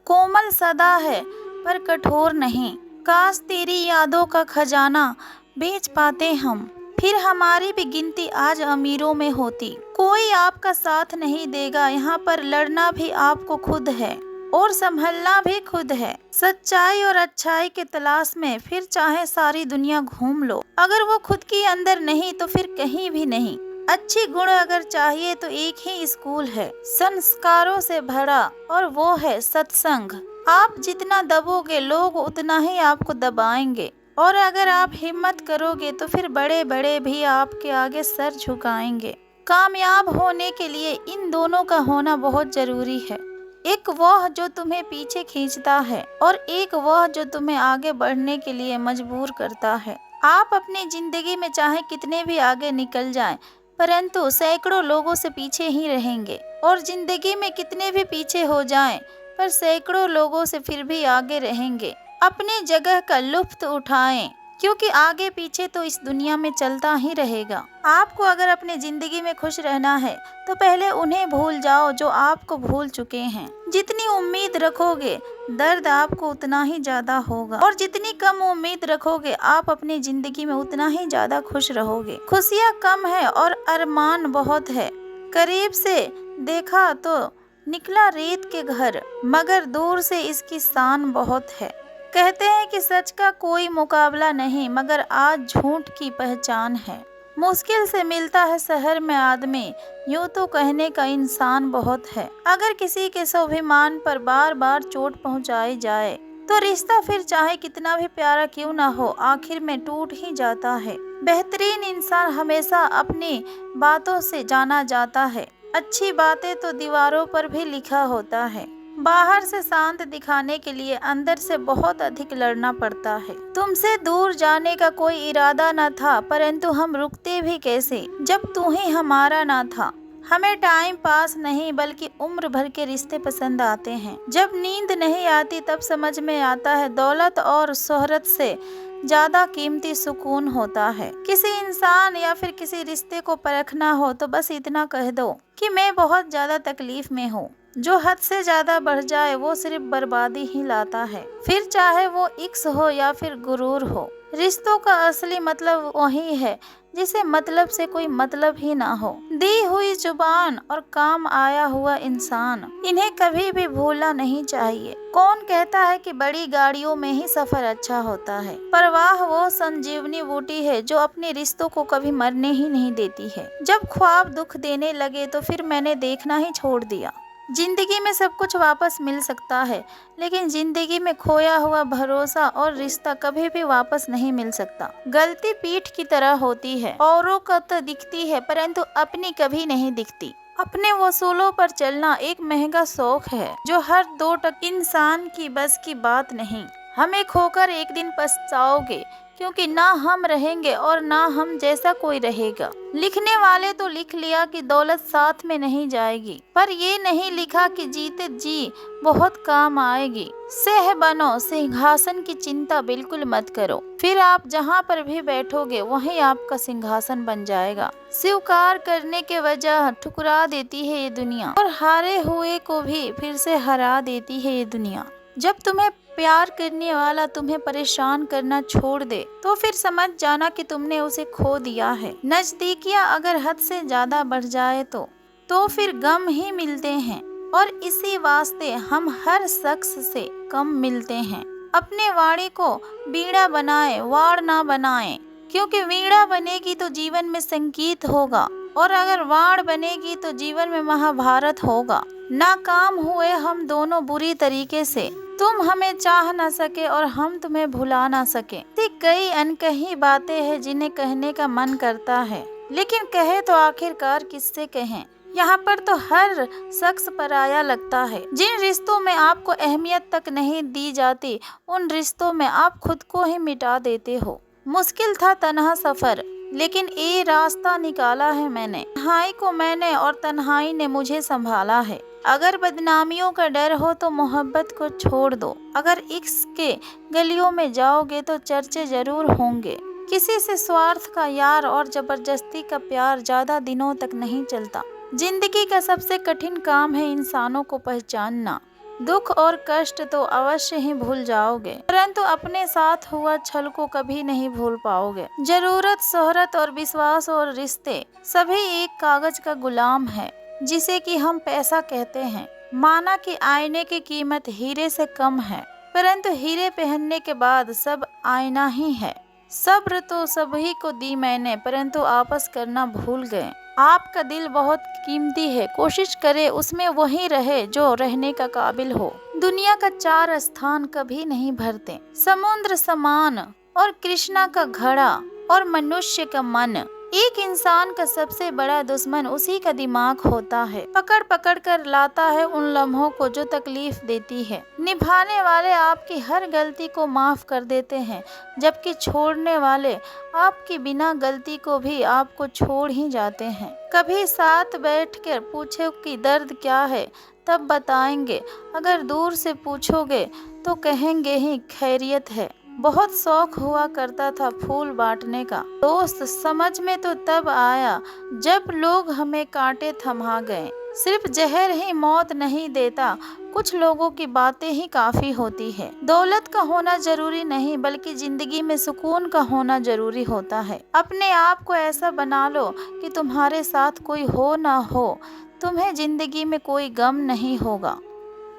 कोमल सदा है पर कठोर नहीं। काश तेरी यादों का खजाना बेच पाते हम, फिर हमारी भी गिनती आज अमीरों में होती। कोई आपका साथ नहीं देगा, यहाँ पर लड़ना भी आपको खुद है और संभलना भी खुद है। सच्चाई और अच्छाई के तलाश में फिर चाहे सारी दुनिया घूम लो, अगर वो खुद के अंदर नहीं तो फिर कहीं भी नहीं। अच्छी गुण अगर चाहिए तो एक ही स्कूल है, संस्कारों से भरा, और वो है सत्संग। आप जितना दबोगे लोग उतना ही आपको दबाएंगे, और अगर आप हिम्मत करोगे तो फिर बड़े बड़े भी आपके आगे सर झुकाएंगे। कामयाब होने के लिए इन दोनों का होना बहुत जरूरी है। एक वह जो तुम्हें पीछे खींचता है, और एक वह जो तुम्हें आगे बढ़ने के लिए मजबूर करता है। आप अपनी जिंदगी में चाहे कितने भी आगे निकल जाएं, परंतु सैकड़ों लोगों से पीछे ही रहेंगे, और जिंदगी में कितने भी पीछे हो जाएं, पर सैकड़ों लोगों से फिर भी आगे रहेंगे। अपनी जगह का लुत्फ उठाएं, क्योंकि आगे पीछे तो इस दुनिया में चलता ही रहेगा। आपको अगर अपनी जिंदगी में खुश रहना है तो पहले उन्हें भूल जाओ जो आपको भूल चुके हैं। जितनी उम्मीद रखोगे दर्द आपको उतना ही ज्यादा होगा, और जितनी कम उम्मीद रखोगे आप अपनी जिंदगी में उतना ही ज्यादा खुश रहोगे। खुशियाँ कम है और अरमान बहुत है। करीब से देखा तो निकला रेत के घर, मगर दूर से इसकी शान बहुत है। कहते हैं कि सच का कोई मुकाबला नहीं, मगर आज झूठ की पहचान है। मुश्किल से मिलता है शहर में आदमी, यूं तो कहने का इंसान बहुत है। अगर किसी के स्वाभिमान पर बार बार चोट पहुंचाई जाए तो रिश्ता फिर चाहे कितना भी प्यारा क्यों ना हो, आखिर में टूट ही जाता है। बेहतरीन इंसान हमेशा अपनी बातों से जाना जाता है। अच्छी बातें तो दीवारों पर भी लिखा होता है। बाहर से शांत दिखाने के लिए अंदर से बहुत अधिक लड़ना पड़ता है। तुमसे दूर जाने का कोई इरादा न था, परंतु हम रुकते भी कैसे जब तू ही हमारा ना था। हमें टाइम पास नहीं बल्कि उम्र भर के रिश्ते पसंद आते हैं। जब नींद नहीं आती तब समझ में आता है दौलत और शोहरत से ज्यादा कीमती सुकून होता है। किसी इंसान या फिर किसी रिश्ते को परखना हो तो बस इतना कह दो कि मैं बहुत ज्यादा तकलीफ में हूँ। जो हद से ज्यादा बढ़ जाए वो सिर्फ बर्बादी ही लाता है, फिर चाहे वो इश्क हो या फिर गुरूर हो। रिश्तों का असली मतलब वही है जिसे मतलब से कोई मतलब ही ना हो। दी हुई जुबान और काम आया हुआ इंसान, इन्हें कभी भी भूलना नहीं चाहिए। कौन कहता है कि बड़ी गाड़ियों में ही सफर अच्छा होता है। परवाह वो संजीवनी बूटी है जो अपने रिश्तों को कभी मरने ही नहीं देती है। जब ख्वाब दुख देने लगे तो फिर मैंने देखना ही छोड़ दिया। जिंदगी में सब कुछ वापस मिल सकता है, लेकिन जिंदगी में खोया हुआ भरोसा और रिश्ता कभी भी वापस नहीं मिल सकता। गलती पीठ की तरह होती है, औरों को तो दिखती है परंतु अपनी कभी नहीं दिखती। अपने वसूलों पर चलना एक महंगा शौक है जो हर 2 टक इंसान की बस की बात नहीं। हमें खोकर एक दिन पछताओगे, क्योंकि ना हम रहेंगे और ना हम जैसा कोई रहेगा। लिखने वाले तो लिख लिया कि दौलत साथ में नहीं जाएगी, पर ये नहीं लिखा कि जीते जी बहुत काम आएगी। सिंह बनो, सिंहासन की चिंता बिल्कुल मत करो, फिर आप जहाँ पर भी बैठोगे वहीं आपका सिंहासन बन जाएगा। स्वीकार करने के वजह ठुकरा देती है ये दुनिया, और हारे हुए को भी फिर से हरा देती है ये दुनिया। जब तुम्हें प्यार करने वाला तुम्हें परेशान करना छोड़ दे, तो फिर समझ जाना कि तुमने उसे खो दिया है। नजदीकियां अगर हद से ज्यादा बढ़ जाए तो फिर गम ही मिलते हैं, और इसी वास्ते हम हर शख्स से कम मिलते हैं। अपने वाणी को बीड़ा बनाए, वाड़ ना बनाए, क्योंकि वीणा बनेगी तो जीवन में संगीत होगा, और अगर वाड़ बनेगी तो जीवन में महाभारत होगा। नाकाम हुए हम दोनों बुरी तरीके से, तुम हमें चाह ना सके और हम तुम्हें भुला ना सके। कई अनकही बातें हैं जिन्हें कहने का मन करता है, लेकिन कहे तो आखिरकार किससे कहें। यहाँ पर तो हर शख्स पराया लगता है। जिन रिश्तों में आपको अहमियत तक नहीं दी जाती, उन रिश्तों में आप खुद को ही मिटा देते हो। मुश्किल था तन्हा सफर, लेकिन ये रास्ता निकाला है मैंने। तन्हाई को मैंने और तन्हाई ने मुझे संभाला है। अगर बदनामियों का डर हो तो मोहब्बत को छोड़ दो। अगर इश्क के गलियों में जाओगे तो चर्चे जरूर होंगे। किसी से स्वार्थ का यार और जबरदस्ती का प्यार ज्यादा दिनों तक नहीं चलता। जिंदगी का सबसे कठिन काम है इंसानों को पहचानना। दुख और कष्ट तो अवश्य ही भूल जाओगे, परंतु अपने साथ हुआ छल को कभी नहीं भूल पाओगे। जरूरत, शोहरत और विश्वास और रिश्ते सभी एक कागज का गुलाम है, जिसे कि हम पैसा कहते हैं। माना कि आईने की कीमत हीरे से कम है, परंतु हीरे पहनने के बाद सब आईना ही है। सब्र तो सभी को दी मैंने, परंतु आपस करना भूल गए। आपका दिल बहुत कीमती है, कोशिश करे उसमें वही रहे जो रहने का काबिल हो। दुनिया का 4 स्थान कभी नहीं भरते, समुद्र समान और कृष्णा का घड़ा और मनुष्य का मन। एक इंसान का सबसे बड़ा दुश्मन उसी का दिमाग होता है। पकड़ पकड़ कर लाता है उन लम्हों को जो तकलीफ देती है। निभाने वाले आपकी हर गलती को माफ कर देते हैं, जबकि छोड़ने वाले आपकी बिना गलती को भी आपको छोड़ ही जाते हैं। कभी साथ बैठकर पूछो कि दर्द क्या है, तब बताएंगे। अगर दूर से पूछोगे तो कहेंगे ही खैरियत है। बहुत शौक हुआ करता था फूल बांटने का, दोस्त समझ में तो तब आया जब लोग हमें कांटे थमा गए। सिर्फ जहर ही मौत नहीं देता, कुछ लोगों की बातें ही काफी होती है। दौलत का होना जरूरी नहीं, बल्कि जिंदगी में सुकून का होना जरूरी होता है। अपने आप को ऐसा बना लो कि तुम्हारे साथ कोई हो ना हो, तुम्हें जिंदगी में कोई गम नहीं होगा।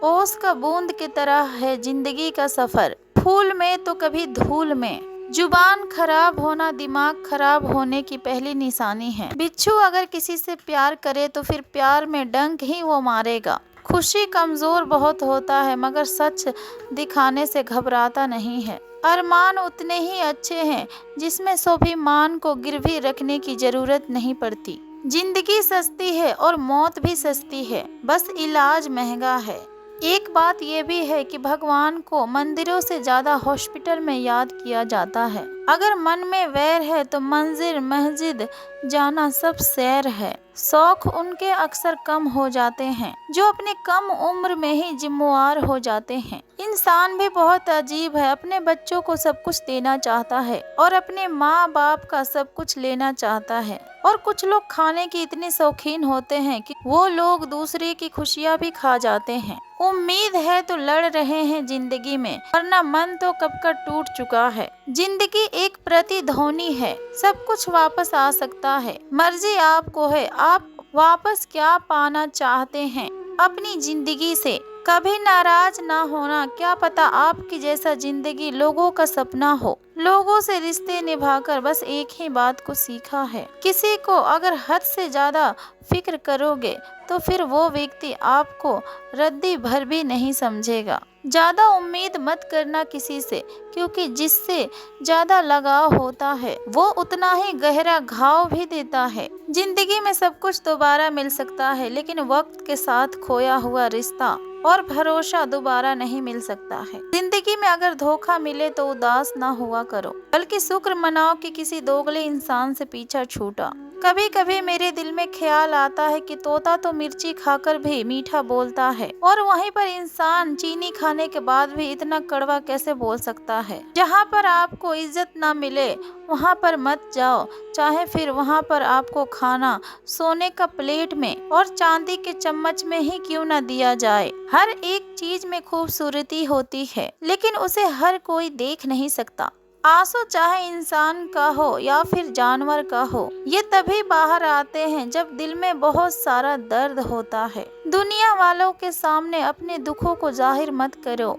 ओस का बूंद की तरह है जिंदगी का सफर, फूल में तो कभी धूल में। जुबान खराब होना दिमाग खराब होने की पहली निशानी है। बिच्छू अगर किसी से प्यार करे तो फिर प्यार में डंक ही वो मारेगा। खुशी कमजोर बहुत होता है, मगर सच दिखाने से घबराता नहीं है। अरमान उतने ही अच्छे हैं जिसमें स्वाभिमान को गिरवी रखने की जरूरत नहीं पड़ती। जिंदगी सस्ती है और मौत भी सस्ती है, बस इलाज महंगा है। एक बात ये भी है कि भगवान को मंदिरों से ज्यादा हॉस्पिटल में याद किया जाता है। अगर मन में वैर है तो मंदिर मस्जिद जाना सब सैर है। शौक उनके अक्सर कम हो जाते हैं जो अपने कम उम्र में ही जिम्मेवार हो जाते हैं। इंसान भी बहुत अजीब है, अपने बच्चों को सब कुछ देना चाहता है और अपने माँ बाप का सब कुछ लेना चाहता है। और कुछ लोग खाने के इतने शौकीन होते हैं कि वो लोग दूसरे की खुशियाँ भी खा जाते हैं। उम्मीद है तो लड़ रहे हैं जिंदगी में, वरना मन तो कब का टूट चुका है। जिंदगी एक प्रतिध्वनि है, सब कुछ वापस आ सकता है। मर्जी आपको है, आप वापस क्या पाना चाहते हैं अपनी जिंदगी से। कभी नाराज ना होना, क्या पता आपकी जैसा जिंदगी लोगों का सपना हो। लोगों से रिश्ते निभाकर बस एक ही बात को सीखा है, किसी को अगर हद से ज्यादा फिक्र करोगे तो फिर वो व्यक्ति आपको रद्दी भर भी नहीं समझेगा। ज्यादा उम्मीद मत करना किसी से, क्योंकि जिससे ज्यादा लगाव होता है वो उतना ही गहरा घाव भी देता है। जिंदगी में सब कुछ दोबारा मिल सकता है, लेकिन वक्त के साथ खोया हुआ रिश्ता और भरोसा दोबारा नहीं मिल सकता है। जिंदगी में अगर धोखा मिले तो उदास ना हुआ करो, बल्कि शुक्र मनाओ कि किसी दोगले इंसान से पीछा छूटा। कभी कभी मेरे दिल में ख्याल आता है कि तोता तो मिर्ची खाकर भी मीठा बोलता है, और वहीं पर इंसान चीनी खाने के बाद भी इतना कड़वा कैसे बोल सकता है। जहाँ पर आपको इज्जत ना मिले वहाँ पर मत जाओ, चाहे फिर वहाँ पर आपको खाना सोने का प्लेट में और चांदी के चम्मच में ही क्यों न दिया जाए। हर एक चीज में खूबसूरती होती है, लेकिन उसे हर कोई देख नहीं सकता। आंसू चाहे इंसान का हो या फिर जानवर का हो, ये तभी बाहर आते हैं जब दिल में बहुत सारा दर्द होता है। दुनिया वालों के सामने अपने दुखों को जाहिर मत करो,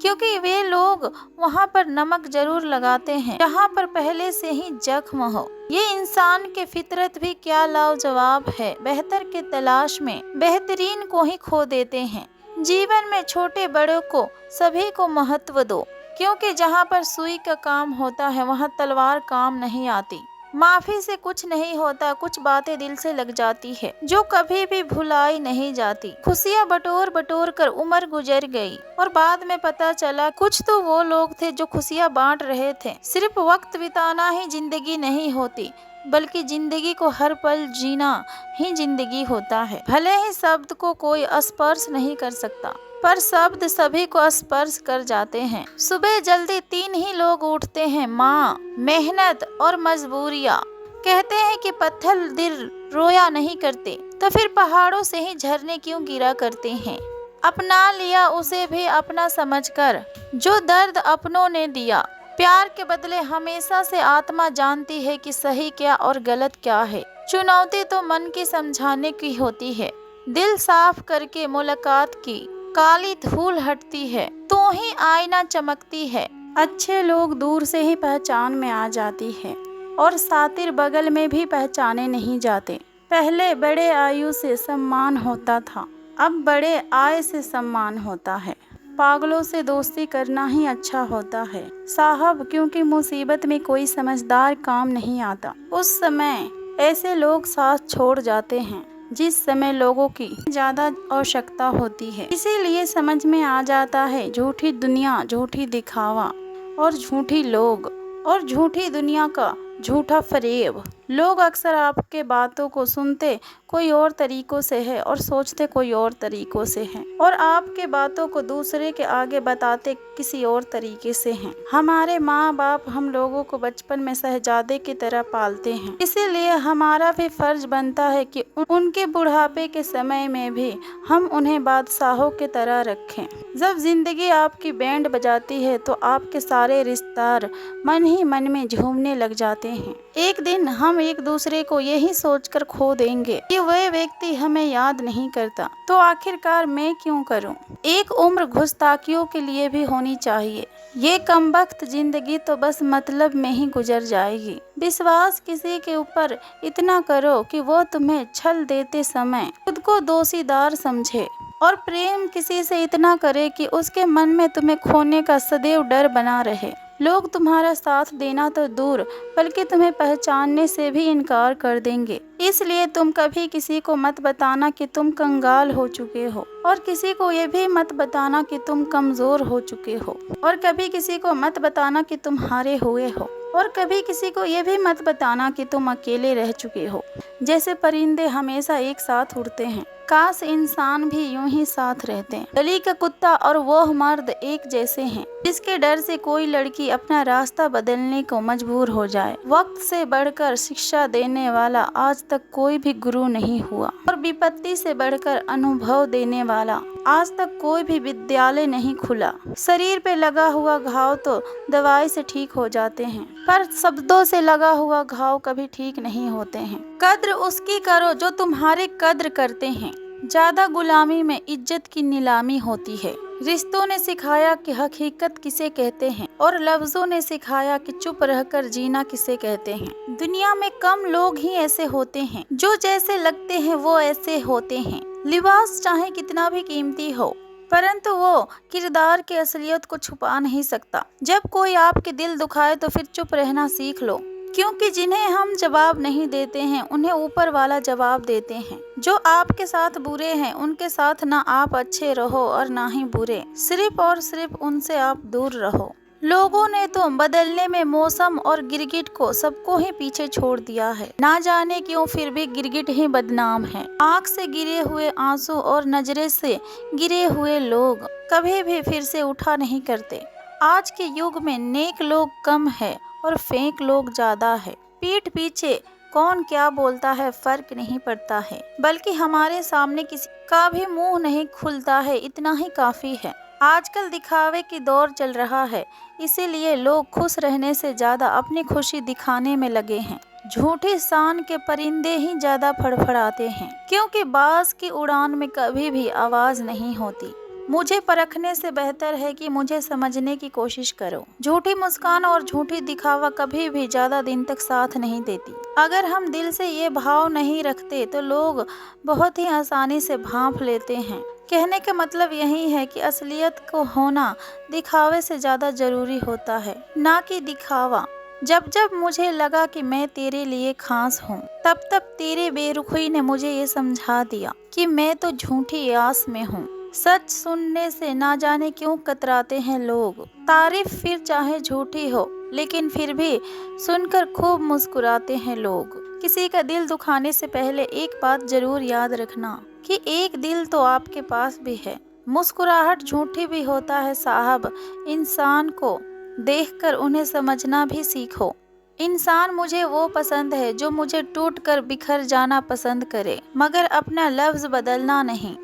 क्योंकि वे लोग वहाँ पर नमक जरूर लगाते हैं जहाँ पर पहले से ही जख्म हो। ये इंसान के फितरत भी क्या लाजवाब है, बेहतर के तलाश में बेहतरीन को ही खो देते हैं। जीवन में छोटे बड़ों को सभी को महत्व दो, क्योंकि जहाँ पर सुई का काम होता है वहाँ तलवार काम नहीं आती। माफी से कुछ नहीं होता, कुछ बातें दिल से लग जाती है जो कभी भी भुलाई नहीं जाती। खुशियाँ बटोर बटोर कर उम्र गुजर गई और बाद में पता चला कुछ तो वो लोग थे जो खुशियाँ बांट रहे थे। सिर्फ वक्त बिताना ही जिंदगी नहीं होती, बल्कि जिंदगी को हर पल जीना ही जिंदगी होता है। भले ही शब्द को कोई स्पर्श नहीं कर सकता, पर शब्द सभी को स्पर्श कर जाते हैं। सुबह जल्दी 3 ही लोग उठते हैं, माँ, मेहनत और मजबूरियाँ। कहते हैं कि पत्थर दिल रोया नहीं करते, तो फिर पहाड़ों से ही झरने क्यों गिरा करते हैं। अपना लिया उसे भी अपना समझकर, जो दर्द अपनों ने दिया। प्यार के बदले हमेशा से आत्मा जानती है कि सही क्या और गलत क्या है। चुनौती तो मन की समझाने की होती है। दिल साफ करके मुलाकात की काली धूल हटती है, तो ही आईना चमकती है। अच्छे लोग दूर से ही पहचान में आ जाती है, और सातिर बगल में भी पहचाने नहीं जाते। पहले बड़े आयु से सम्मान होता था, अब बड़े आय से सम्मान होता है। पागलों से दोस्ती करना ही अच्छा होता है साहब, क्योंकि मुसीबत में कोई समझदार काम नहीं आता। उस समय ऐसे लोग साथ छोड़ जाते हैं जिस समय लोगों की ज्यादा आवश्यकता होती है। इसीलिए समझ में आ जाता है झूठी दुनिया, झूठी दिखावा और झूठी लोग और झूठी दुनिया का झूठा फरेब। लोग अक्सर आपके बातों को सुनते कोई और तरीकों से है और सोचते कोई और तरीकों से हैं, और आपके बातों को दूसरे के आगे बताते किसी और तरीके से हैं। हमारे माँ बाप हम लोगों को बचपन में शहजादे की तरह पालते हैं, इसीलिए हमारा भी फर्ज बनता है कि उनके बुढ़ापे के समय में भी हम उन्हें बादशाहों की तरह रखें। जब जिंदगी आपकी बैंड बजाती है तो आपके सारे रिश्तेदार मन ही मन में झूमने लग जाते हैं। एक दिन हम एक दूसरे को यही सोचकर खो देंगे कि वह व्यक्ति हमें याद नहीं करता, तो आखिरकार मैं क्यों करूं। एक उम्र घुसताकियों के लिए भी होनी चाहिए। ये कमबख्त जिंदगी तो बस मतलब में ही गुजर जाएगी। विश्वास किसी के ऊपर इतना करो कि वो तुम्हें छल देते समय खुद को दोषीदार समझे, और प्रेम किसी से इतना करे कि उसके मन में तुम्हें खोने का सदैव डर बना रहे। लोग तुम्हारा साथ देना तो दूर, बल्कि तुम्हें पहचानने से भी इनकार कर देंगे। इसलिए तुम कभी किसी को मत बताना कि तुम कंगाल हो चुके हो, और किसी को ये भी मत बताना कि तुम कमजोर हो चुके हो, और कभी किसी को मत बताना कि तुम हारे हुए हो, और कभी किसी को ये भी मत बताना कि तुम अकेले रह चुके हो। जैसे परिंदे हमेशा एक साथ उड़ते हैं, काश इंसान भी यूं ही साथ रहते। गली का कुत्ता और वो मर्द एक जैसे हैं, जिसके डर से कोई लड़की अपना रास्ता बदलने को मजबूर हो जाए। वक्त से बढ़कर शिक्षा देने वाला आज तक कोई भी गुरु नहीं हुआ, और विपत्ति से बढ़कर अनुभव देने वाला आज तक कोई भी विद्यालय नहीं खुला। शरीर पे लगा हुआ घाव तो दवाई से ठीक हो जाते हैं, पर शब्दों से लगा हुआ घाव कभी ठीक नहीं होते हैं। कद्र उसकी करो जो तुम्हारे कद्र करते हैं। ज्यादा गुलामी में इज्जत की नीलामी होती है। रिश्तों ने सिखाया कि हकीकत किसे कहते हैं, और लफ्जों ने सिखाया कि चुप रहकर जीना किसे कहते हैं। दुनिया में कम लोग ही ऐसे होते हैं जो जैसे लगते हैं वो ऐसे होते हैं। लिबास चाहे कितना भी कीमती हो, परंतु वो किरदार की असलियत को छुपा नहीं सकता। जब कोई आपके दिल दुखाए तो फिर चुप रहना सीख लो, क्योंकि जिन्हें हम जवाब नहीं देते हैं उन्हें ऊपर वाला जवाब देते हैं। जो आपके साथ बुरे हैं उनके साथ ना आप अच्छे रहो और ना ही बुरे, सिर्फ और सिर्फ उनसे आप दूर रहो। लोगों ने तो बदलने में मौसम और गिरगिट को सबको ही पीछे छोड़ दिया है। ना जाने क्यों फिर भी गिरगिट ही बदनाम है। आँख से गिरे हुए आंसू और नजरे से गिरे हुए लोग कभी भी फिर से उठा नहीं करते। आज के युग में नेक लोग कम है और फेंक लोग ज्यादा है। पीठ पीछे कौन क्या बोलता है फर्क नहीं पड़ता है, बल्कि हमारे सामने किसी का भी मुंह नहीं खुलता है, इतना ही काफी है। आजकल दिखावे की दौर चल रहा है, इसीलिए लोग खुश रहने से ज्यादा अपनी खुशी दिखाने में लगे हैं। झूठी शान के परिंदे ही ज्यादा फड़फड़ाते हैं, क्योंकि बाज की उड़ान में कभी भी आवाज नहीं होती। मुझे परखने से बेहतर है कि मुझे समझने की कोशिश करो। झूठी मुस्कान और झूठी दिखावा कभी भी ज्यादा दिन तक साथ नहीं देती। अगर हम दिल से ये भाव नहीं रखते तो लोग बहुत ही आसानी से भांप लेते हैं। कहने का मतलब यही है कि असलियत को होना दिखावे से ज्यादा जरूरी होता है, ना कि दिखावा। जब जब मुझे लगा कि मैं तेरे लिए खास हूँ, तब तब तेरे बेरुखी ने मुझे ये समझा दिया कि मैं तो झूठी आस में हूँ। सच सुनने से ना जाने क्यों कतराते हैं लोग। तारीफ फिर चाहे झूठी हो, लेकिन फिर भी सुनकर खूब मुस्कुराते हैं लोग। किसी का दिल दुखाने से पहले एक बात जरूर याद रखना कि एक दिल तो आपके पास भी है। मुस्कुराहट झूठी भी होता है साहब। इंसान को देखकर उन्हें समझना भी सीखो। इंसान मुझे वो पसंद है जो मुझे टूट कर बिखर जाना पसंद करे, मगर अपना लफ्ज बदलना नहीं।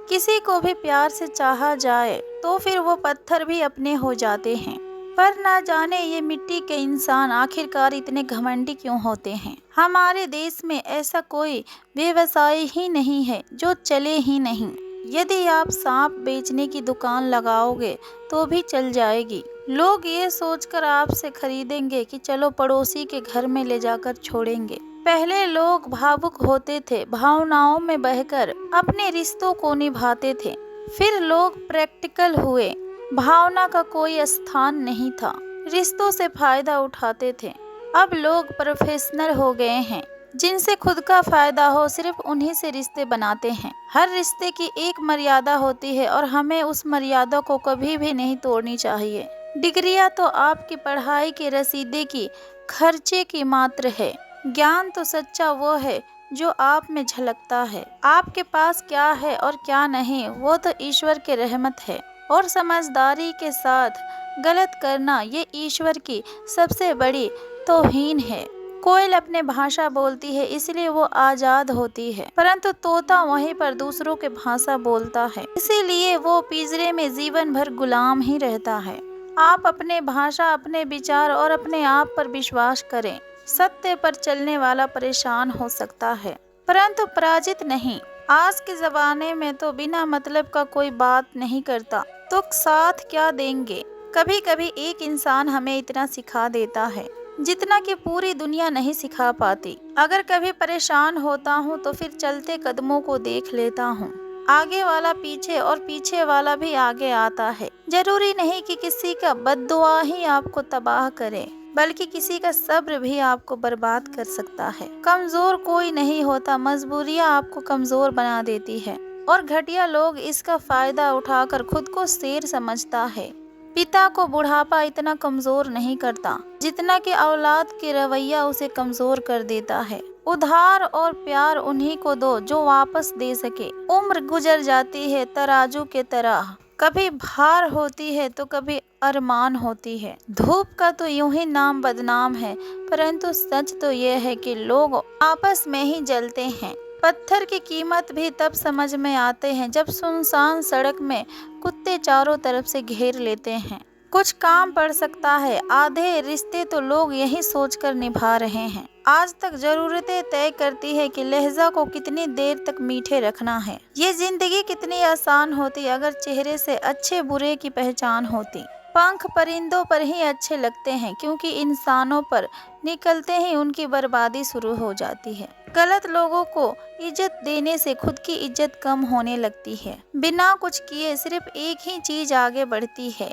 किसी को भी प्यार से चाहा जाए तो फिर वो पत्थर भी अपने हो जाते हैं। पर ना जाने ये मिट्टी के इंसान आखिरकार इतने घमंडी क्यों होते हैं। हमारे देश में ऐसा कोई व्यवसाय ही नहीं है जो चले ही नहीं। यदि आप सांप बेचने की दुकान लगाओगे तो भी चल जाएगी। लोग ये सोचकर आपसे खरीदेंगे कि चलो पड़ोसी के घर में ले जाकर छोड़ेंगे। पहले लोग भावुक होते थे, भावनाओं में बहकर अपने रिश्तों को निभाते थे। फिर लोग प्रैक्टिकल हुए, भावना का कोई स्थान नहीं था, रिश्तों से फायदा उठाते थे। अब लोग प्रोफेशनल हो गए हैं, जिनसे खुद का फायदा हो सिर्फ उन्हीं से रिश्ते बनाते हैं। हर रिश्ते की एक मर्यादा होती है और हमें उस मर्यादा को कभी भी नहीं तोड़नी चाहिए। डिग्रियां तो आपकी पढ़ाई के रसीदे की खर्चे की मात्र है। ज्ञान तो सच्चा वो है जो आप में झलकता है। आपके पास क्या है और क्या नहीं वो तो ईश्वर के रहमत है, और समझदारी के साथ गलत करना ये ईश्वर की सबसे बड़ी तौहीन है। कोयल अपने भाषा बोलती है इसलिए वो आजाद होती है, परंतु तोता वहीं पर दूसरों के भाषा बोलता है, इसीलिए वो पिंजरे में जीवन भर गुलाम ही रहता है। आप अपने भाषा, अपने विचार और अपने आप पर विश्वास करें। सत्य पर चलने वाला परेशान हो सकता है, परंतु पराजित नहीं। आज के जमाने में तो बिना मतलब का कोई बात नहीं करता, तो साथ क्या देंगे। कभी कभी एक इंसान हमें इतना सिखा देता है जितना कि पूरी दुनिया नहीं सिखा पाती। अगर कभी परेशान होता हूँ तो फिर चलते कदमों को देख लेता हूँ। आगे वाला पीछे और पीछे वाला भी आगे आता है। जरूरी नहीं कि किसी का बद्दुआ ही आपको तबाह करे, बल्कि किसी का सब्र भी आपको बर्बाद कर सकता है। कमजोर कोई नहीं होता, मजबूरियाँ आपको कमजोर बना देती है, और घटिया लोग इसका फायदा उठाकर खुद को शेर समझता है। पिता को बुढ़ापा इतना कमजोर नहीं करता जितना कि औलाद के रवैया उसे कमजोर कर देता है। उधार और प्यार उन्हीं को दो जो वापस दे सके। उम्र गुजर जाती है तराजू के तरह, कभी भार होती है तो कभी अरमान होती है। धूप का तो यूं ही नाम बदनाम है, परंतु सच तो यह है कि लोग आपस में ही जलते हैं। पत्थर की कीमत भी तब समझ में आते हैं जब सुनसान सड़क में कुत्ते चारों तरफ से घेर लेते हैं। कुछ काम पड़ सकता है, आधे रिश्ते तो लोग यही सोचकर निभा रहे हैं। आज तक जरूरतें तय करती है कि लहजा को कितनी देर तक मीठे रखना है। ये जिंदगी कितनी आसान होती अगर चेहरे से अच्छे बुरे की पहचान होती। पंख परिंदों पर ही अच्छे लगते हैं, क्योंकि इंसानों पर निकलते ही उनकी बर्बादी शुरू हो जाती है। गलत लोगों को इज्जत देने से खुद की इज्जत कम होने लगती है। बिना कुछ किए सिर्फ एक ही चीज आगे बढ़ती है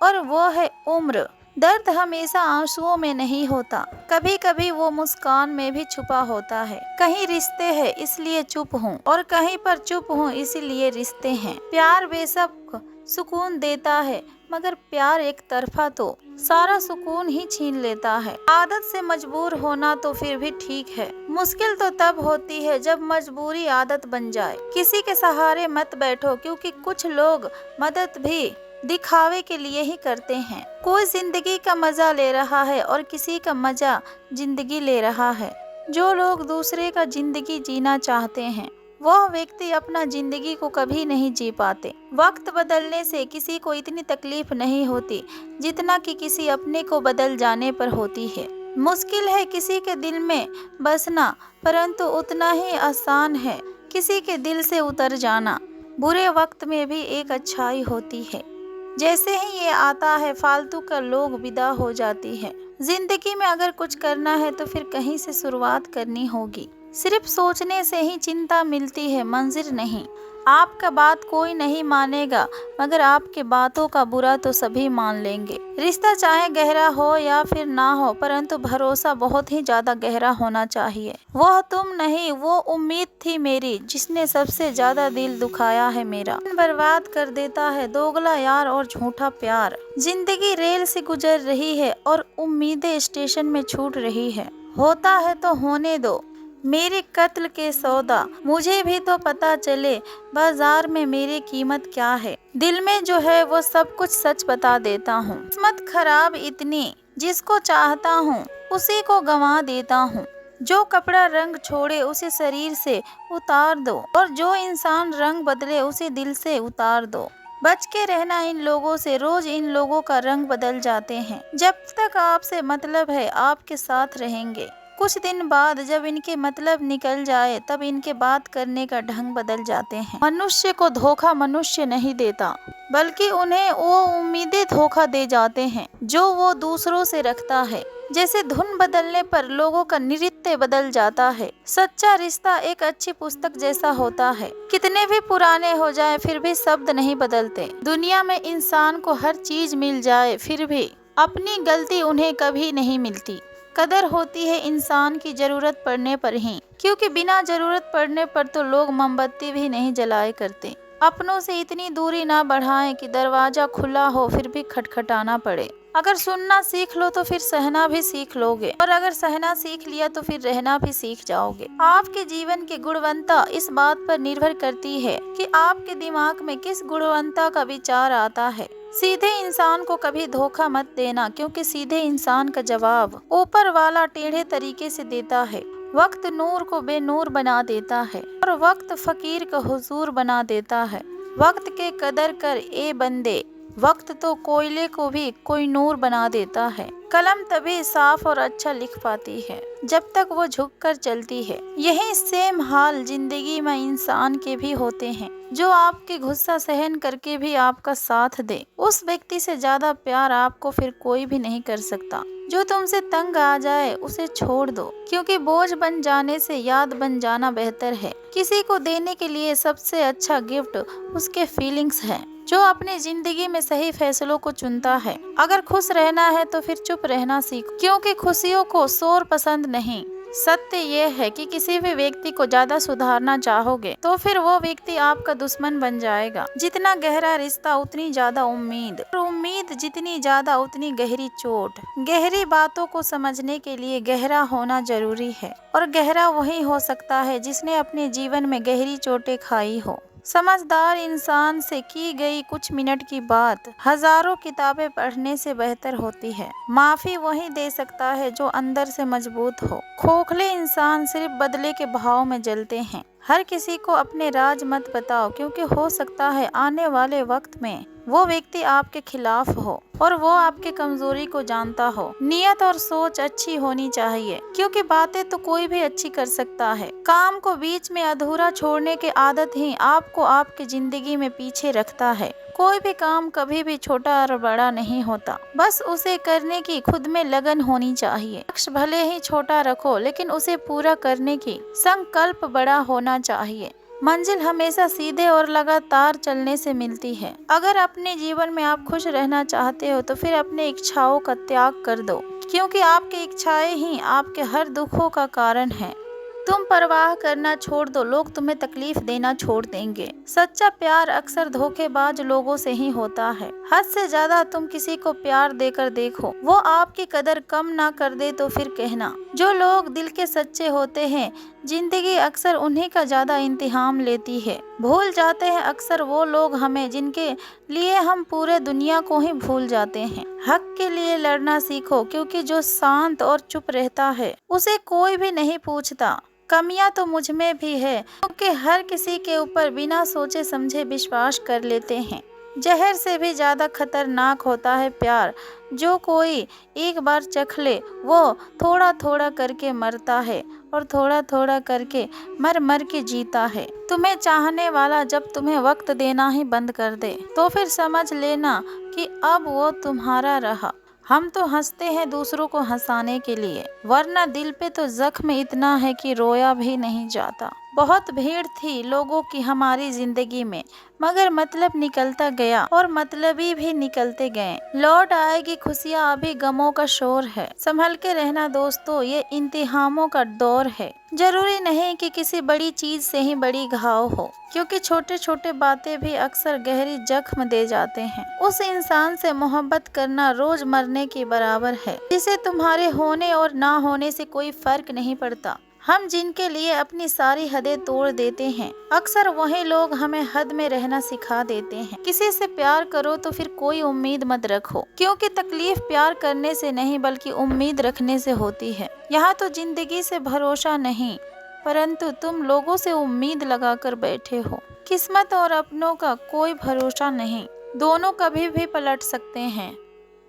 और वो है उम्र। दर्द हमेशा आंसुओं में नहीं होता, कभी कभी वो मुस्कान में भी छुपा होता है। कहीं रिश्ते हैं इसलिए चुप हूँ और कहीं पर चुप हूँ इसलिए रिश्ते हैं। प्यार बेशक सुकून देता है मगर प्यार एक तरफा तो सारा सुकून ही छीन लेता है। आदत से मजबूर होना तो फिर भी ठीक है, मुश्किल तो तब होती है जब मजबूरी आदत बन जाए। किसी के सहारे मत बैठो क्योंकि कुछ लोग मदद भी दिखावे के लिए ही करते हैं। कोई जिंदगी का मजा ले रहा है और किसी का मजा जिंदगी ले रहा है। जो लोग दूसरे का जिंदगी जीना चाहते हैं वह व्यक्ति अपना जिंदगी को कभी नहीं जी पाते। वक्त बदलने से किसी को इतनी तकलीफ नहीं होती जितना कि किसी अपने को बदल जाने पर होती है। मुश्किल है किसी के दिल में बसना, परंतु उतना ही आसान है किसी के दिल से उतर जाना। बुरे वक्त में भी एक अच्छाई होती है, जैसे ही ये आता है फालतू का लोग विदा हो जाती है। जिंदगी में अगर कुछ करना है तो फिर कहीं से शुरुआत करनी होगी। सिर्फ सोचने से ही चिंता मिलती है, मंजिल नहीं। आपका बात कोई नहीं मानेगा मगर आपके बातों का बुरा तो सभी मान लेंगे। रिश्ता चाहे गहरा हो या फिर ना हो, परंतु भरोसा बहुत ही ज्यादा गहरा होना चाहिए। वह तुम नहीं, वो उम्मीद थी मेरी जिसने सबसे ज्यादा दिल दुखाया है मेरा। बर्बाद कर देता है दोगला यार और झूठा प्यार। जिंदगी रेल से गुजर रही है और उम्मीदें स्टेशन में छूट रही है। होता है तो होने दो मेरे कत्ल के सौदा, मुझे भी तो पता चले बाजार में मेरी कीमत क्या है। दिल में जो है वो सब कुछ सच बता देता हूँ। किस्मत खराब इतनी, जिसको चाहता हूँ उसी को गंवा देता हूँ। जो कपड़ा रंग छोड़े उसे शरीर से उतार दो और जो इंसान रंग बदले उसे दिल से उतार दो। बच के रहना इन लोगों से, रोज इन लोगों का रंग बदल जाते हैं। जब तक आपसे मतलब है आपके साथ रहेंगे। कुछ दिन बाद जब इनके मतलब निकल जाए तब इनके बात करने का ढंग बदल जाते हैं। मनुष्य को धोखा मनुष्य नहीं देता, बल्कि उन्हें वो उम्मीदें धोखा दे जाते हैं जो वो दूसरों से रखता है। जैसे धुन बदलने पर लोगों का नृत्य बदल जाता है। सच्चा रिश्ता एक अच्छी पुस्तक जैसा होता है, कितने भी पुराने हो जाए फिर भी शब्द नहीं बदलते। दुनिया में इंसान को हर चीज मिल जाए फिर भी अपनी गलती उन्हें कभी नहीं मिलती। कदर होती है इंसान की जरूरत पड़ने पर ही, क्योंकि बिना जरूरत पड़ने पर तो लोग मोमबत्ती भी नहीं जलाए करते। अपनों से इतनी दूरी ना बढ़ाएं कि दरवाजा खुला हो फिर भी खटखटाना पड़े। अगर सुनना सीख लो तो फिर सहना भी सीख लोगे, और अगर सहना सीख लिया तो फिर रहना भी सीख जाओगे। आपके जीवन की गुणवत्ता इस बात पर निर्भर करती है कि आपके दिमाग में किस गुणवत्ता का विचार आता है। सीधे इंसान को कभी धोखा मत देना, क्योंकि सीधे इंसान का जवाब ऊपर वाला टेढ़े तरीके से देता है। वक्त नूर को बेनूर बना देता है और वक्त फकीर को हुजूर बना देता है। वक्त के कदर कर ए बंदे, वक्त तो कोयले को भी कोई नूर बना देता है। कलम तभी साफ और अच्छा लिख पाती है जब तक वो झुककर चलती है। यही सेम हाल जिंदगी में इंसान के भी होते हैं। जो आपके गुस्सा सहन करके भी आपका साथ दे, उस व्यक्ति से ज्यादा प्यार आपको फिर कोई भी नहीं कर सकता। जो तुमसे तंग आ जाए उसे छोड़ दो, क्योंकि बोझ बन जाने से याद बन जाना बेहतर है। किसी को देने के लिए सबसे अच्छा गिफ्ट उसके फीलिंग्स है। जो अपनी जिंदगी में सही फैसलों को चुनता है। अगर खुश रहना है तो फिर चुप रहना सीखो, क्योंकि खुशियों को शोर पसंद नहीं। सत्य ये है कि किसी भी व्यक्ति को ज्यादा सुधारना चाहोगे तो फिर वो व्यक्ति आपका दुश्मन बन जाएगा। जितना गहरा रिश्ता उतनी ज्यादा उम्मीद, और उम्मीद जितनी ज्यादा उतनी गहरी चोट। गहरी बातों को समझने के लिए गहरा होना जरूरी है, और गहरा वही हो सकता है जिसने अपने जीवन में गहरी चोटें खाई हो। समझदार इंसान से की गई कुछ मिनट की बात हजारों किताबें पढ़ने से बेहतर होती है। माफी वही दे सकता है जो अंदर से मजबूत हो। खोखले इंसान सिर्फ बदले के भाव में जलते हैं। हर किसी को अपने राज मत बताओ, क्योंकि हो सकता है आने वाले वक्त में वो व्यक्ति आपके खिलाफ हो और वो आपके कमजोरी को जानता हो। नियत और सोच अच्छी होनी चाहिए, क्योंकि बातें तो कोई भी अच्छी कर सकता है। काम को बीच में अधूरा छोड़ने की आदत ही आपको आपकी जिंदगी में पीछे रखता है। कोई भी काम कभी भी छोटा और बड़ा नहीं होता, बस उसे करने की खुद में लगन होनी चाहिए। लक्ष्य भले ही छोटा रखो, लेकिन उसे पूरा करने की संकल्प बड़ा होना चाहिए। मंजिल हमेशा सीधे और लगातार चलने से मिलती है। अगर अपने जीवन में आप खुश रहना चाहते हो तो फिर अपने इच्छाओं का त्याग कर दो, क्योंकि आपकी इच्छाएं ही आपके हर दुखों का कारण है। तुम परवाह करना छोड़ दो, लोग तुम्हें तकलीफ देना छोड़ देंगे। सच्चा प्यार अक्सर धोखेबाज लोगों से ही होता है। हद से ज्यादा तुम किसी को प्यार देकर देखो, वो आपकी कदर कम ना कर दे तो फिर कहना। जो लोग दिल के सच्चे होते हैं, जिंदगी अक्सर उन्हीं का ज्यादा इंतहाम लेती है। भूल जाते हैं अक्सर वो लोग हमें जिनके लिए हम पूरे दुनिया को ही भूल जाते हैं। हक के लिए लड़ना सीखो, क्योंकि जो शांत और चुप रहता है उसे कोई भी नहीं पूछता। कमियां तो मुझ में भी है, क्योंकि हर किसी के ऊपर बिना सोचे समझे विश्वास कर लेते हैं। जहर से भी ज्यादा खतरनाक होता है प्यार। जो कोई एक बार चख ले वो थोड़ा थोड़ा करके मरता है और थोड़ा थोड़ा करके मर मर के जीता है। तुम्हें चाहने वाला जब तुम्हें वक्त देना ही बंद कर दे तो फिर समझ लेना कि अब वो तुम्हारा रहा। हम तो हंसते हैं दूसरों को हंसाने के लिए, वरना दिल पे तो जख्म इतना है कि रोया भी नहीं जाता। बहुत भीड़ थी लोगों की हमारी जिंदगी में, मगर मतलब निकलता गया और मतलबी भी निकलते गए। लौट आएगी खुशियाँ, अभी गमों का शोर है। संभल के रहना दोस्तों, ये इंतहामों का दौर है। जरूरी नहीं कि किसी बड़ी चीज से ही बड़ी घाव हो, क्योंकि छोटे छोटे बातें भी अक्सर गहरी जख्म दे जाते हैं। उस इंसान से मोहब्बत करना रोज मरने के बराबर है, जिसे तुम्हारे होने और ना होने से कोई फर्क नहीं पड़ता। हम जिनके लिए अपनी सारी हदें तोड़ देते हैं, अक्सर वही लोग हमें हद में रहना सिखा देते हैं। किसी से प्यार करो तो फिर कोई उम्मीद मत रखो, क्योंकि तकलीफ प्यार करने से नहीं बल्कि उम्मीद रखने से होती है। यहाँ तो जिंदगी से भरोसा नहीं, परंतु तुम लोगों से उम्मीद लगाकर बैठे हो। किस्मत और अपनों का कोई भरोसा नहीं, दोनों कभी भी पलट सकते हैं।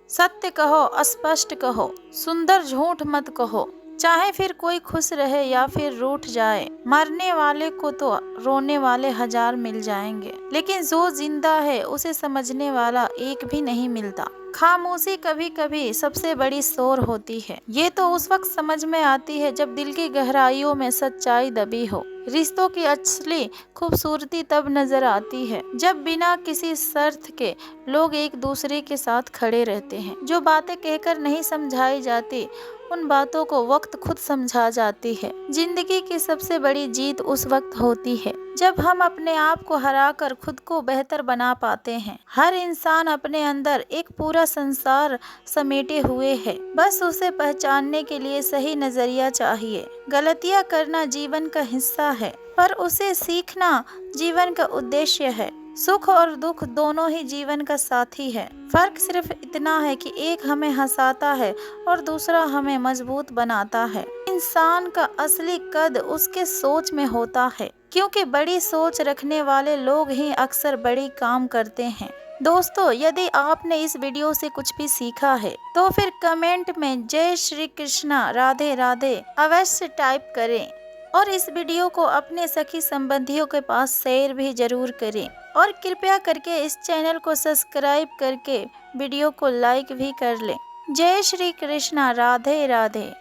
सत्य कहो, स्पष्ट कहो, सुंदर झूठ मत कहो, चाहे फिर कोई खुश रहे या फिर रूठ जाए। मरने वाले को तो रोने वाले हजार मिल जाएंगे, लेकिन जो जिंदा है उसे समझने वाला एक भी नहीं मिलता। खामोशी कभी कभी सबसे बड़ी शोर होती है। ये तो उस वक्त समझ में आती है जब दिल की गहराइयों में सच्चाई दबी हो। रिश्तों की असली खूबसूरती तब नजर आती है जब बिना किसी शर्त के लोग एक दूसरे के साथ खड़े रहते हैं। जो बातें कहकर नहीं समझाई जाती, उन बातों को वक्त खुद समझा जाती है। जिंदगी की सबसे बड़ी जीत उस वक्त होती है जब हम अपने आप को हराकर खुद को बेहतर बना पाते हैं। हर इंसान अपने अंदर एक पूरा संसार समेटे हुए है, बस उसे पहचानने के लिए सही नजरिया चाहिए। गलतियां करना जीवन का हिस्सा है, पर उसे सीखना जीवन का उद्देश्य है। सुख और दुख दोनों ही जीवन का साथी है। फर्क सिर्फ इतना है कि एक हमें हंसाता है और दूसरा हमें मजबूत बनाता है। इंसान का असली कद उसके सोच में होता है, क्योंकि बड़ी सोच रखने वाले लोग ही अक्सर बड़ी काम करते हैं। दोस्तों, यदि आपने इस वीडियो से कुछ भी सीखा है तो फिर कमेंट में जय श्री कृष्णा राधे राधे अवश्य टाइप करें, और इस वीडियो को अपने सखी संबंधियों के पास शेयर भी जरूर करें, और कृपया करके इस चैनल को सब्सक्राइब करके वीडियो को लाइक भी कर लें। जय श्री कृष्णा राधे राधे।